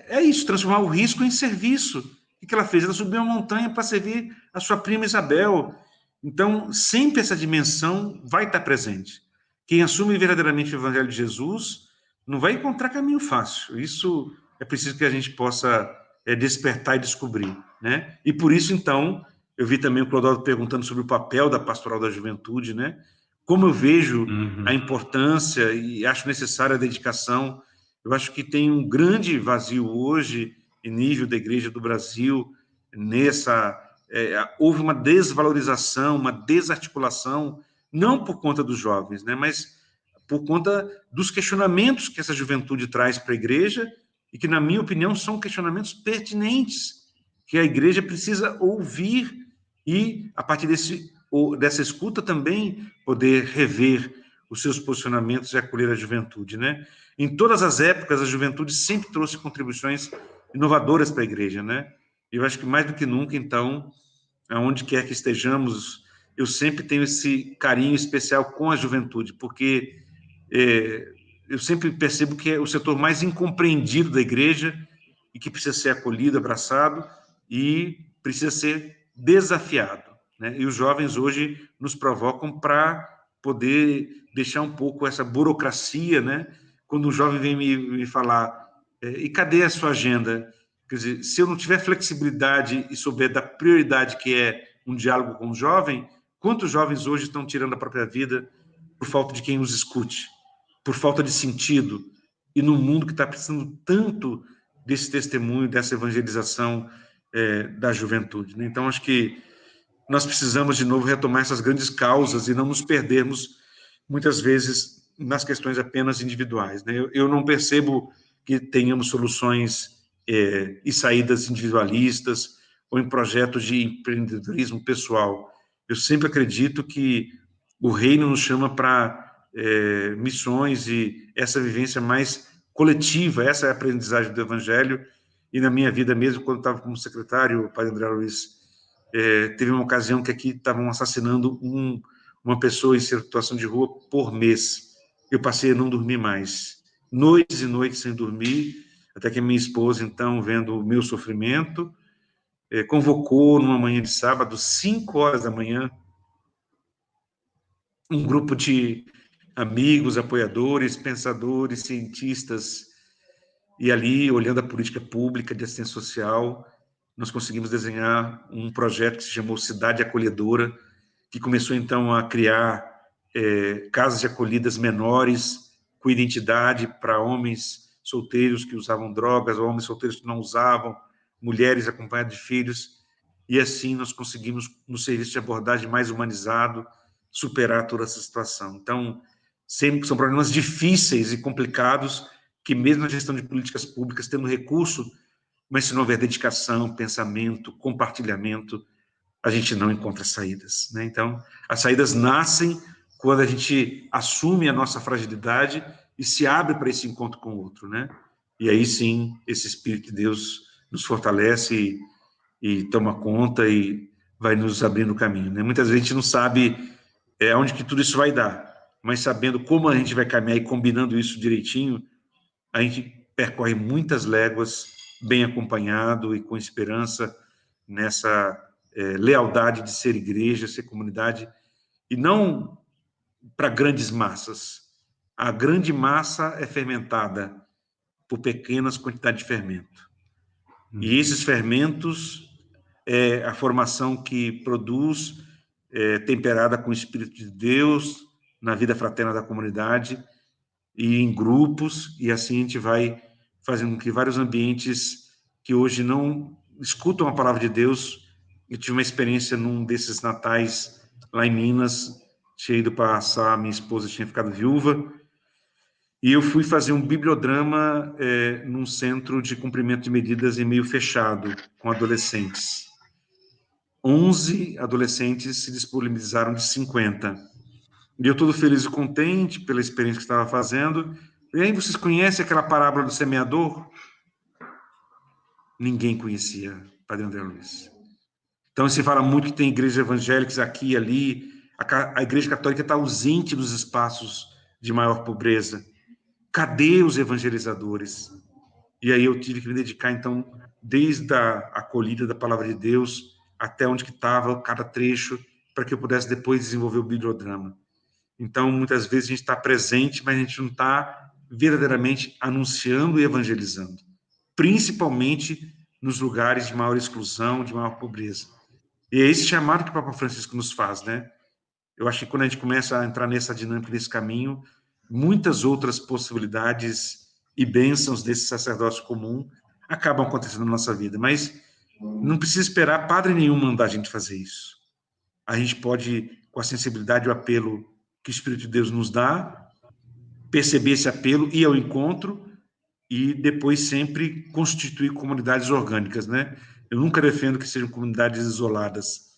é isso, transformar o risco em serviço. O que ela fez? Ela subiu uma montanha para servir a sua prima Isabel. Então, sempre essa dimensão vai estar presente. Quem assume verdadeiramente o Evangelho de Jesus não vai encontrar caminho fácil. Isso é preciso que a gente possa despertar e descobrir, né? E por isso, então, eu vi também o Clodoaldo perguntando sobre o papel da pastoral da juventude, né? Como eu vejo a importância e acho necessária a dedicação. Eu acho que tem um grande vazio hoje, em nível da Igreja do Brasil, houve uma desvalorização, uma desarticulação, não por conta dos jovens, né, mas por conta dos questionamentos que essa juventude traz para a Igreja e que, na minha opinião, são questionamentos pertinentes, que a Igreja precisa ouvir e, a partir dessa escuta, também poder rever os seus posicionamentos e acolher a juventude, né? Em todas as épocas, a juventude sempre trouxe contribuições inovadoras para a igreja, né? E eu acho que mais do que nunca, então, aonde quer que estejamos, eu sempre tenho esse carinho especial com a juventude, porque eu sempre percebo que é o setor mais incompreendido da igreja e que precisa ser acolhido, abraçado e precisa ser desafiado, né? E os jovens hoje nos provocam para poder deixar um pouco essa burocracia, né? Quando um jovem vem me falar, e cadê a sua agenda? Quer dizer, se eu não tiver flexibilidade e souber da prioridade que é um diálogo com o jovem, quantos jovens hoje estão tirando a própria vida por falta de quem os escute, por falta de sentido, e num mundo que está precisando tanto desse testemunho, dessa evangelização da juventude, né? Então, acho que nós precisamos, de novo, retomar essas grandes causas e não nos perdermos, muitas vezes, nas questões apenas individuais, né? Eu não percebo que tenhamos soluções e saídas individualistas ou em projetos de empreendedorismo pessoal. Eu sempre acredito que o reino nos chama para missões e essa vivência mais coletiva, essa é a aprendizagem do evangelho. E na minha vida mesmo, quando estava como secretário, o padre André Luiz, teve uma ocasião que aqui estavam assassinando uma pessoa em situação de rua por mês. Eu passei a não dormir mais, noites e noites sem dormir, até que a minha esposa, então, vendo o meu sofrimento, convocou numa manhã de sábado, 5 horas da manhã, um grupo de amigos, apoiadores, pensadores, cientistas, e ali, olhando a política pública de assistência social, nós conseguimos desenhar um projeto que se chamou Cidade Acolhedora, que começou, então, a criar casas de acolhidas menores, com identidade para homens solteiros que usavam drogas, ou homens solteiros que não usavam, mulheres acompanhadas de filhos, e assim nós conseguimos, no serviço de abordagem mais humanizado, superar toda essa situação. Então, sempre são problemas difíceis e complicados, que mesmo na gestão de políticas públicas, tendo recurso, mas se não houver dedicação, pensamento, compartilhamento, a gente não encontra saídas, né? Então, as saídas nascem quando a gente assume a nossa fragilidade e se abre para esse encontro com o outro, né? E aí sim, esse Espírito de Deus nos fortalece e toma conta e vai nos abrindo o caminho, né? Muitas vezes a gente não sabe onde que tudo isso vai dar, mas sabendo como a gente vai caminhar e combinando isso direitinho, a gente percorre muitas léguas bem acompanhado e com esperança nessa lealdade de ser igreja, ser comunidade, e não para grandes massas. A grande massa é fermentada por pequenas quantidades de fermento. E esses fermentos é a formação que produz, temperada com o Espírito de Deus, na vida fraterna da comunidade, e em grupos, e assim a gente vai fazendo com que vários ambientes que hoje não escutam a palavra de Deus. Eu tive uma experiência num desses natais lá em Minas, tinha ido passar, minha esposa tinha ficado viúva, e eu fui fazer um bibliodrama num centro de cumprimento de medidas em meio fechado, com adolescentes. 11 adolescentes se disponibilizaram de 50. E eu todo feliz e contente pela experiência que estava fazendo. E aí, vocês conhecem aquela parábola do semeador? Ninguém conhecia, Padre André Luiz. Então, se fala muito que tem igrejas evangélicas aqui e ali, a Igreja Católica está ausente dos espaços de maior pobreza. Cadê os evangelizadores? E aí eu tive que me dedicar, então, desde a acolhida da Palavra de Deus até onde que estava cada trecho, para que eu pudesse depois desenvolver o bibliodrama. Então, muitas vezes a gente está presente, mas a gente não está verdadeiramente anunciando e evangelizando, principalmente nos lugares de maior exclusão, de maior pobreza. E é esse chamado que o Papa Francisco nos faz, né? Eu acho que quando a gente começa a entrar nessa dinâmica, nesse caminho, muitas outras possibilidades e bênçãos desse sacerdócio comum acabam acontecendo na nossa vida, mas não precisa esperar padre nenhum mandar a gente fazer isso. A gente pode, com a sensibilidade e o apelo que o Espírito de Deus nos dá, perceber esse apelo, ir ao encontro e depois sempre constituir comunidades orgânicas, né? Eu nunca defendo que sejam comunidades isoladas,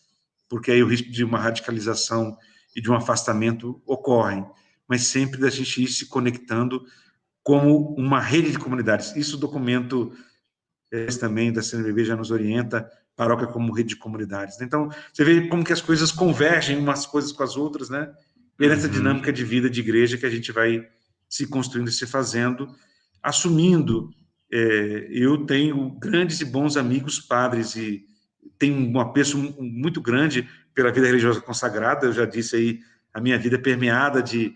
porque aí o risco de uma radicalização e de um afastamento ocorrem, mas sempre da gente ir se conectando como uma rede de comunidades. Isso o documento também da CNBB já nos orienta, paróquia como rede de comunidades. Então, você vê como que as coisas convergem umas coisas com as outras, né? E é nessa dinâmica de vida de igreja que a gente vai se construindo e se fazendo, assumindo. Eu tenho grandes e bons amigos padres e tenho um apreço muito grande pela vida religiosa consagrada. Eu já disse aí, a minha vida é permeada de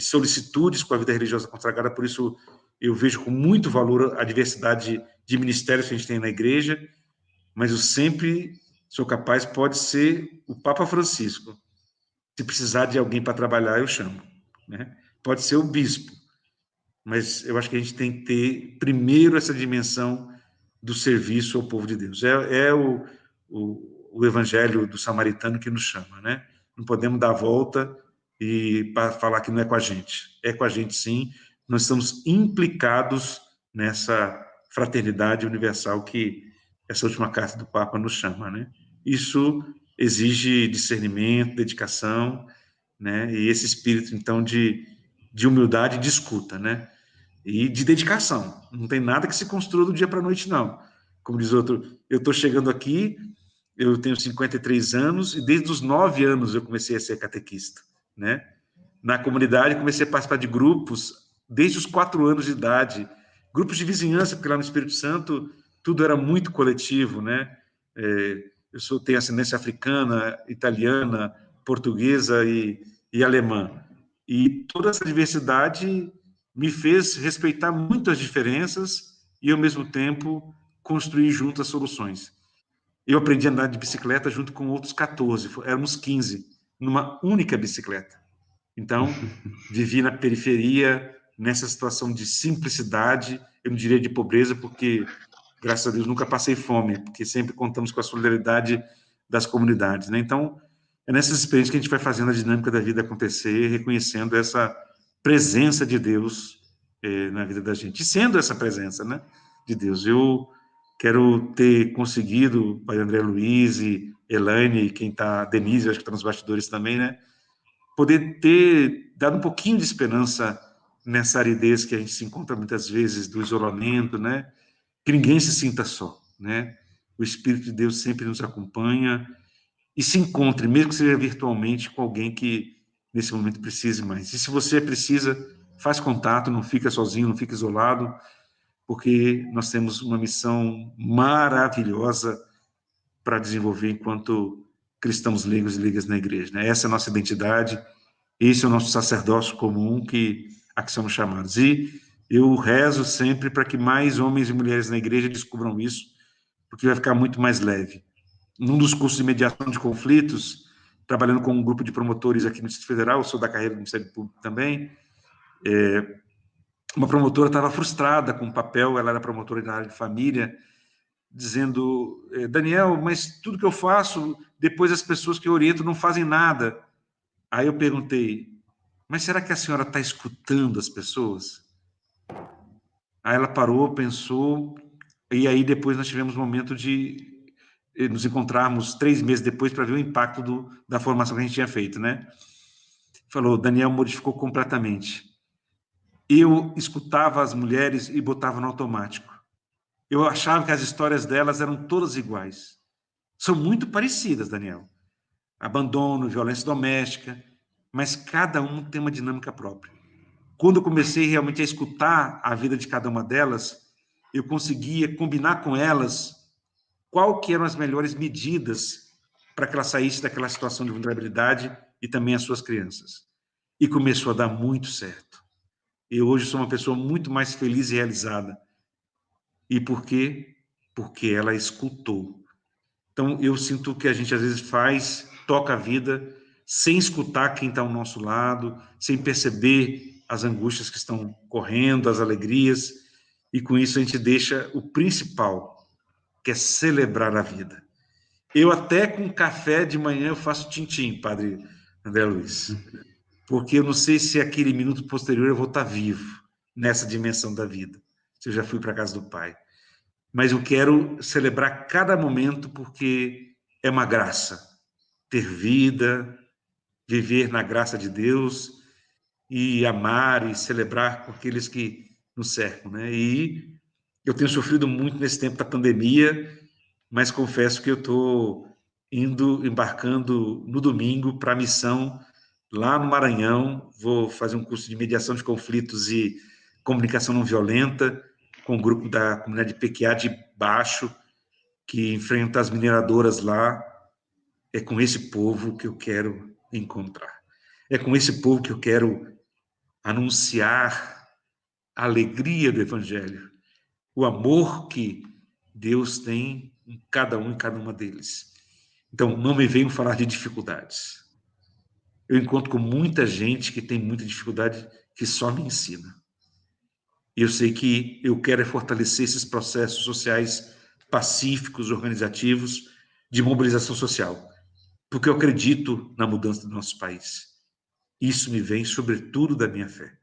solicitudes com a vida religiosa consagrada, por isso eu vejo com muito valor a diversidade de ministérios que a gente tem na igreja, mas eu sempre sou capaz, pode ser o Papa Francisco. Se precisar de alguém para trabalhar, eu chamo, né? Pode ser o bispo, mas eu acho que a gente tem que ter primeiro essa dimensão do serviço ao povo de Deus. É o evangelho do samaritano que nos chama, né? Não podemos dar a volta e para falar que não é com a gente. É com a gente, sim. Nós estamos implicados nessa fraternidade universal que essa última carta do Papa nos chama, né? Isso exige discernimento, dedicação, né? E esse espírito, então, de humildade e de escuta, né? E de dedicação. Não tem nada que se construa do dia para a noite, não. Como diz outro, eu estou chegando aqui, eu tenho 53 anos, e desde os 9 anos eu comecei a ser catequista, né? Na comunidade, comecei a participar de grupos desde os 4 anos de idade, grupos de vizinhança, porque lá no Espírito Santo tudo era muito coletivo, né? Eu tenho ascendência africana, italiana, portuguesa e alemã. E toda essa diversidade me fez respeitar muito as diferenças e, ao mesmo tempo, construir junto as soluções. Eu aprendi a andar de bicicleta junto com outros 14, éramos 15, numa única bicicleta. Então, vivi na periferia, nessa situação de simplicidade, eu não diria de pobreza, porque, graças a Deus, nunca passei fome, porque sempre contamos com a solidariedade das comunidades, né? Então, é nessas experiências que a gente vai fazendo a dinâmica da vida acontecer, reconhecendo essa presença de Deus na vida da gente, e sendo essa presença, né, de Deus. Eu quero ter conseguido, Pai André Luiz e Elaine, quem está, Denise, acho que está nos bastidores também, né, poder ter dado um pouquinho de esperança nessa aridez que a gente se encontra muitas vezes do isolamento, né, que ninguém se sinta só, né, o Espírito de Deus sempre nos acompanha e se encontre, mesmo que seja virtualmente, com alguém que nesse momento precise mais. E se você precisa, faz contato, não fica sozinho, não fica isolado, porque nós temos uma missão maravilhosa para desenvolver enquanto cristãos leigos e leigas na igreja, né? Essa é a nossa identidade, esse é o nosso sacerdócio comum a que somos chamados. E eu rezo sempre para que mais homens e mulheres na igreja descubram isso, porque vai ficar muito mais leve. Num dos cursos de mediação de conflitos, trabalhando com um grupo de promotores aqui no Distrito Federal, eu sou da carreira do Ministério Público também, uma promotora estava frustrada com o papel, ela era promotora na área de família, dizendo, Daniel, mas tudo que eu faço, depois as pessoas que eu oriento não fazem nada. Aí eu perguntei, mas será que a senhora está escutando as pessoas? Aí ela parou, pensou, e aí depois nós tivemos um momento de nos encontrarmos 3 meses depois para ver o impacto da formação que a gente tinha feito, né? Falou, Daniel modificou completamente. Eu escutava as mulheres e botava no automático. Eu achava que as histórias delas eram todas iguais. São muito parecidas, Daniel. Abandono, violência doméstica, mas cada uma tem uma dinâmica própria. Quando eu comecei realmente a escutar a vida de cada uma delas, eu conseguia combinar com elas qual que eram as melhores medidas para que ela saísse daquela situação de vulnerabilidade e também as suas crianças. E começou a dar muito certo. Eu hoje sou uma pessoa muito mais feliz e realizada. E por quê? Porque ela escutou. Então, eu sinto que a gente às vezes toca a vida, sem escutar quem está ao nosso lado, sem perceber as angústias que estão correndo, as alegrias, e com isso a gente deixa o principal, que é celebrar a vida. Eu até com café de manhã eu faço tintim, Padre André Luiz, porque eu não sei se aquele minuto posterior eu vou estar vivo nessa dimensão da vida, se eu já fui para a casa do Pai. Mas eu quero celebrar cada momento porque é uma graça ter vida, viver na graça de Deus e amar e celebrar com aqueles que nos cercam, né? E eu tenho sofrido muito nesse tempo da pandemia, mas confesso que eu estou embarcando no domingo para a missão lá no Maranhão. Vou fazer um curso de mediação de conflitos e comunicação não violenta com o grupo da comunidade PQA de Baixo, que enfrenta as mineradoras lá. É com esse povo que eu quero encontrar. É com esse povo que eu quero anunciar a alegria do Evangelho, o amor que Deus tem em cada um e cada uma deles. Então, não me venham falar de dificuldades. Eu encontro com muita gente que tem muita dificuldade, que só me ensina. E eu sei que eu quero fortalecer esses processos sociais pacíficos, organizativos, de mobilização social, porque eu acredito na mudança do nosso país. Isso me vem, sobretudo, da minha fé.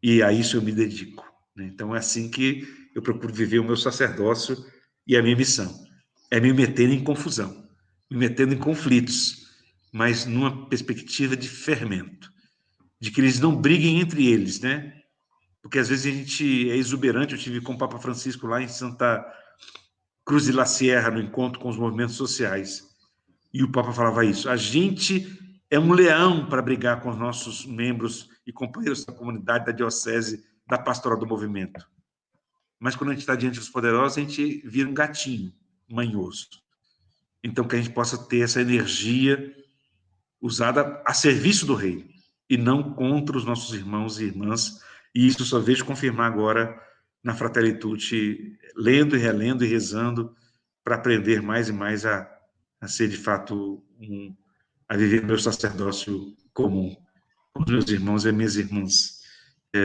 E a isso eu me dedico. Então, é assim que eu procuro viver o meu sacerdócio e a minha missão. É me metendo em confusão, me metendo em conflitos, mas numa perspectiva de fermento, de que eles não briguem entre eles, né? Porque às vezes a gente é exuberante. Eu tive com o Papa Francisco lá em Santa Cruz de la Sierra, no encontro com os movimentos sociais. E o Papa falava isso: a gente é um leão para brigar com os nossos membros e companheiros da comunidade, da diocese, da pastoral do movimento. Mas quando a gente está diante dos poderosos, a gente vira um gatinho manhoso. Então, que a gente possa ter essa energia usada a serviço do rei e não contra os nossos irmãos e irmãs. E isso só vejo confirmar agora na Fratelli Tutti, lendo e relendo e rezando para aprender mais e mais a ser de fato a viver meu sacerdócio comum com os meus irmãos e minhas irmãs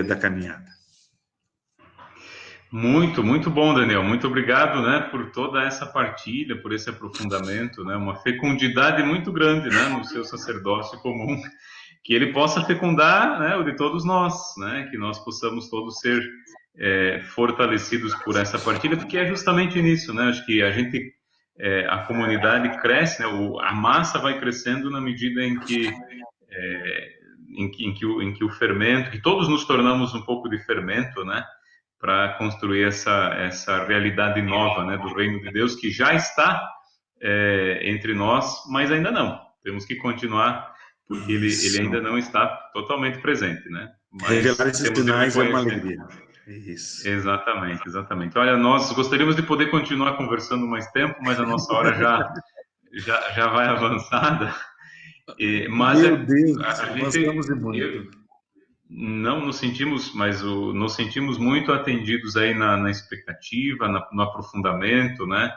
da caminhada. Muito, muito bom, Daniel. Muito obrigado, né, por toda essa partilha, por esse aprofundamento, né, uma fecundidade muito grande, né, no seu sacerdócio comum, que ele possa fecundar, né, o de todos nós, né, que nós possamos todos ser fortalecidos por essa partilha, porque é justamente nisso, né, acho que a comunidade cresce, né, a massa vai crescendo na medida em que o fermento, que todos nos tornamos um pouco de fermento, né, para construir essa realidade nova, né, do reino de Deus, que já está entre nós, mas ainda não. Temos que continuar, porque ele ainda não está totalmente presente, né? Mas revelar esses temos de sinais é uma reconhecer. alegria. Isso. Exatamente, exatamente. Olha, nós gostaríamos de poder continuar conversando mais tempo, mas a nossa hora já vai avançada. Mas Meu Deus, a avançamos gente... e muito. Não nos sentimos, mas nos sentimos muito atendidos aí na expectativa, no aprofundamento, né,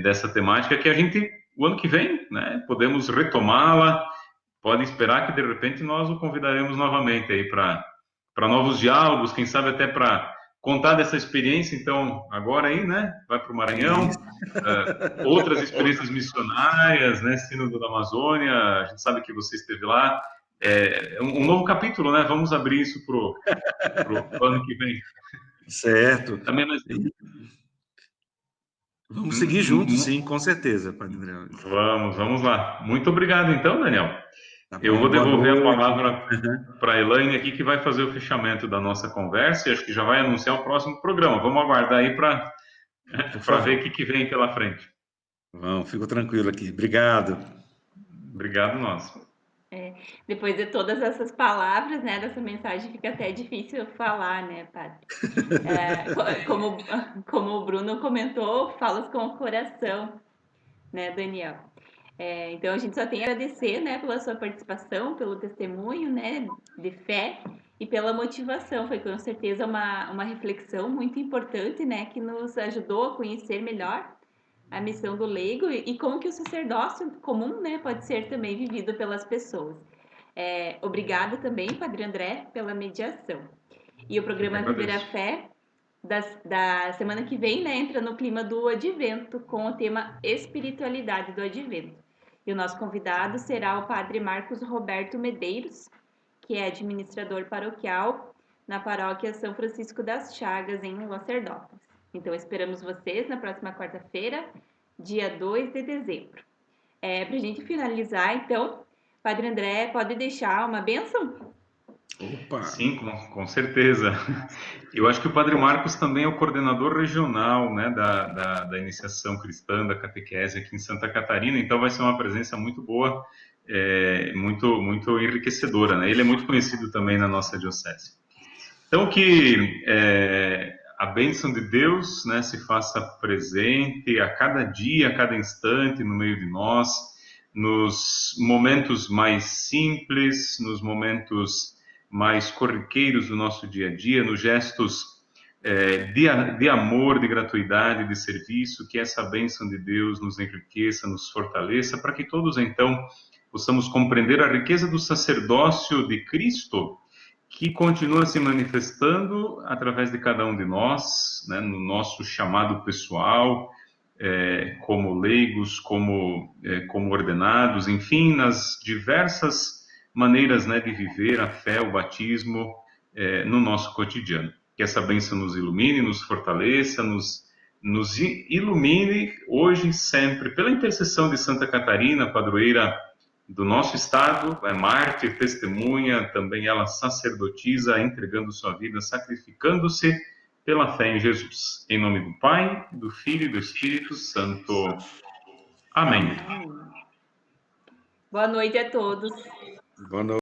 dessa temática que a gente, o ano que vem, né, podemos retomá-la. Pode esperar que de repente nós o convidaremos novamente aí para novos diálogos, quem sabe até para contar dessa experiência. Então, agora aí, né, vai para o Maranhão, outras experiências missionárias, né, Sínodo da Amazônia, a gente sabe que você esteve lá. Um novo capítulo, né? Vamos abrir isso pro ano que vem. Certo. Também nós... Vamos seguir juntos, sim, com certeza, Padre André. Vamos lá. Muito obrigado, então, Daniel. Tá Eu bom, vou devolver a noite. palavra para a Elaine aqui, que vai fazer o fechamento da nossa conversa e acho que já vai anunciar o próximo programa. Vamos aguardar aí para ver o que vem pela frente. Vamos, fico tranquilo aqui. Obrigado. Obrigado, nós. Depois de todas essas palavras, né, dessa mensagem, fica até difícil falar, né, Padre? Como o Bruno comentou, falas com o coração, né, Daniel? Então, a gente só tem a agradecer, né, pela sua participação, pelo testemunho, né, de fé e pela motivação. Foi com certeza uma reflexão muito importante, né, que nos ajudou a conhecer melhor a missão do leigo e como que o sacerdócio comum, né, pode ser também vivido pelas pessoas. Obrigada também, Padre André, pela mediação. E o programa Viver a Fé da semana que vem, né, entra no clima do Advento, com o tema Espiritualidade do Advento. E o nosso convidado será o Padre Marcos Roberto Medeiros, que é administrador paroquial na paróquia São Francisco das Chagas, em Lacerdópolis. Então, esperamos vocês na próxima quarta-feira, dia 2 de dezembro. Para a gente finalizar, então, Padre André, pode deixar uma bênção? Opa! Sim, com certeza. Eu acho que o Padre Marcos também é o coordenador regional, né, da iniciação cristã, da catequese aqui em Santa Catarina, então vai ser uma presença muito boa, muito enriquecedora, né? Ele é muito conhecido também na nossa diocese. Então, que a bênção de Deus, né, se faça presente a cada dia, a cada instante no meio de nós, nos momentos mais simples, nos momentos mais corriqueiros do nosso dia a dia, nos gestos de amor, de gratuidade, de serviço, que essa bênção de Deus nos enriqueça, nos fortaleça, para que todos, então, possamos compreender a riqueza do sacerdócio de Cristo, que continua se manifestando através de cada um de nós, né, no nosso chamado pessoal, como leigos, como ordenados, enfim, nas diversas maneiras, né, de viver a fé, o batismo no nosso cotidiano. Que essa bênção nos ilumine, nos fortaleça, nos ilumine hoje e sempre, pela intercessão de Santa Catarina, padroeira do nosso estado, é mártir, testemunha, também ela sacerdotisa, entregando sua vida, sacrificando-se pela fé em Jesus. Em nome do Pai, do Filho e do Espírito Santo. Amém. Boa noite a todos. Boa noite.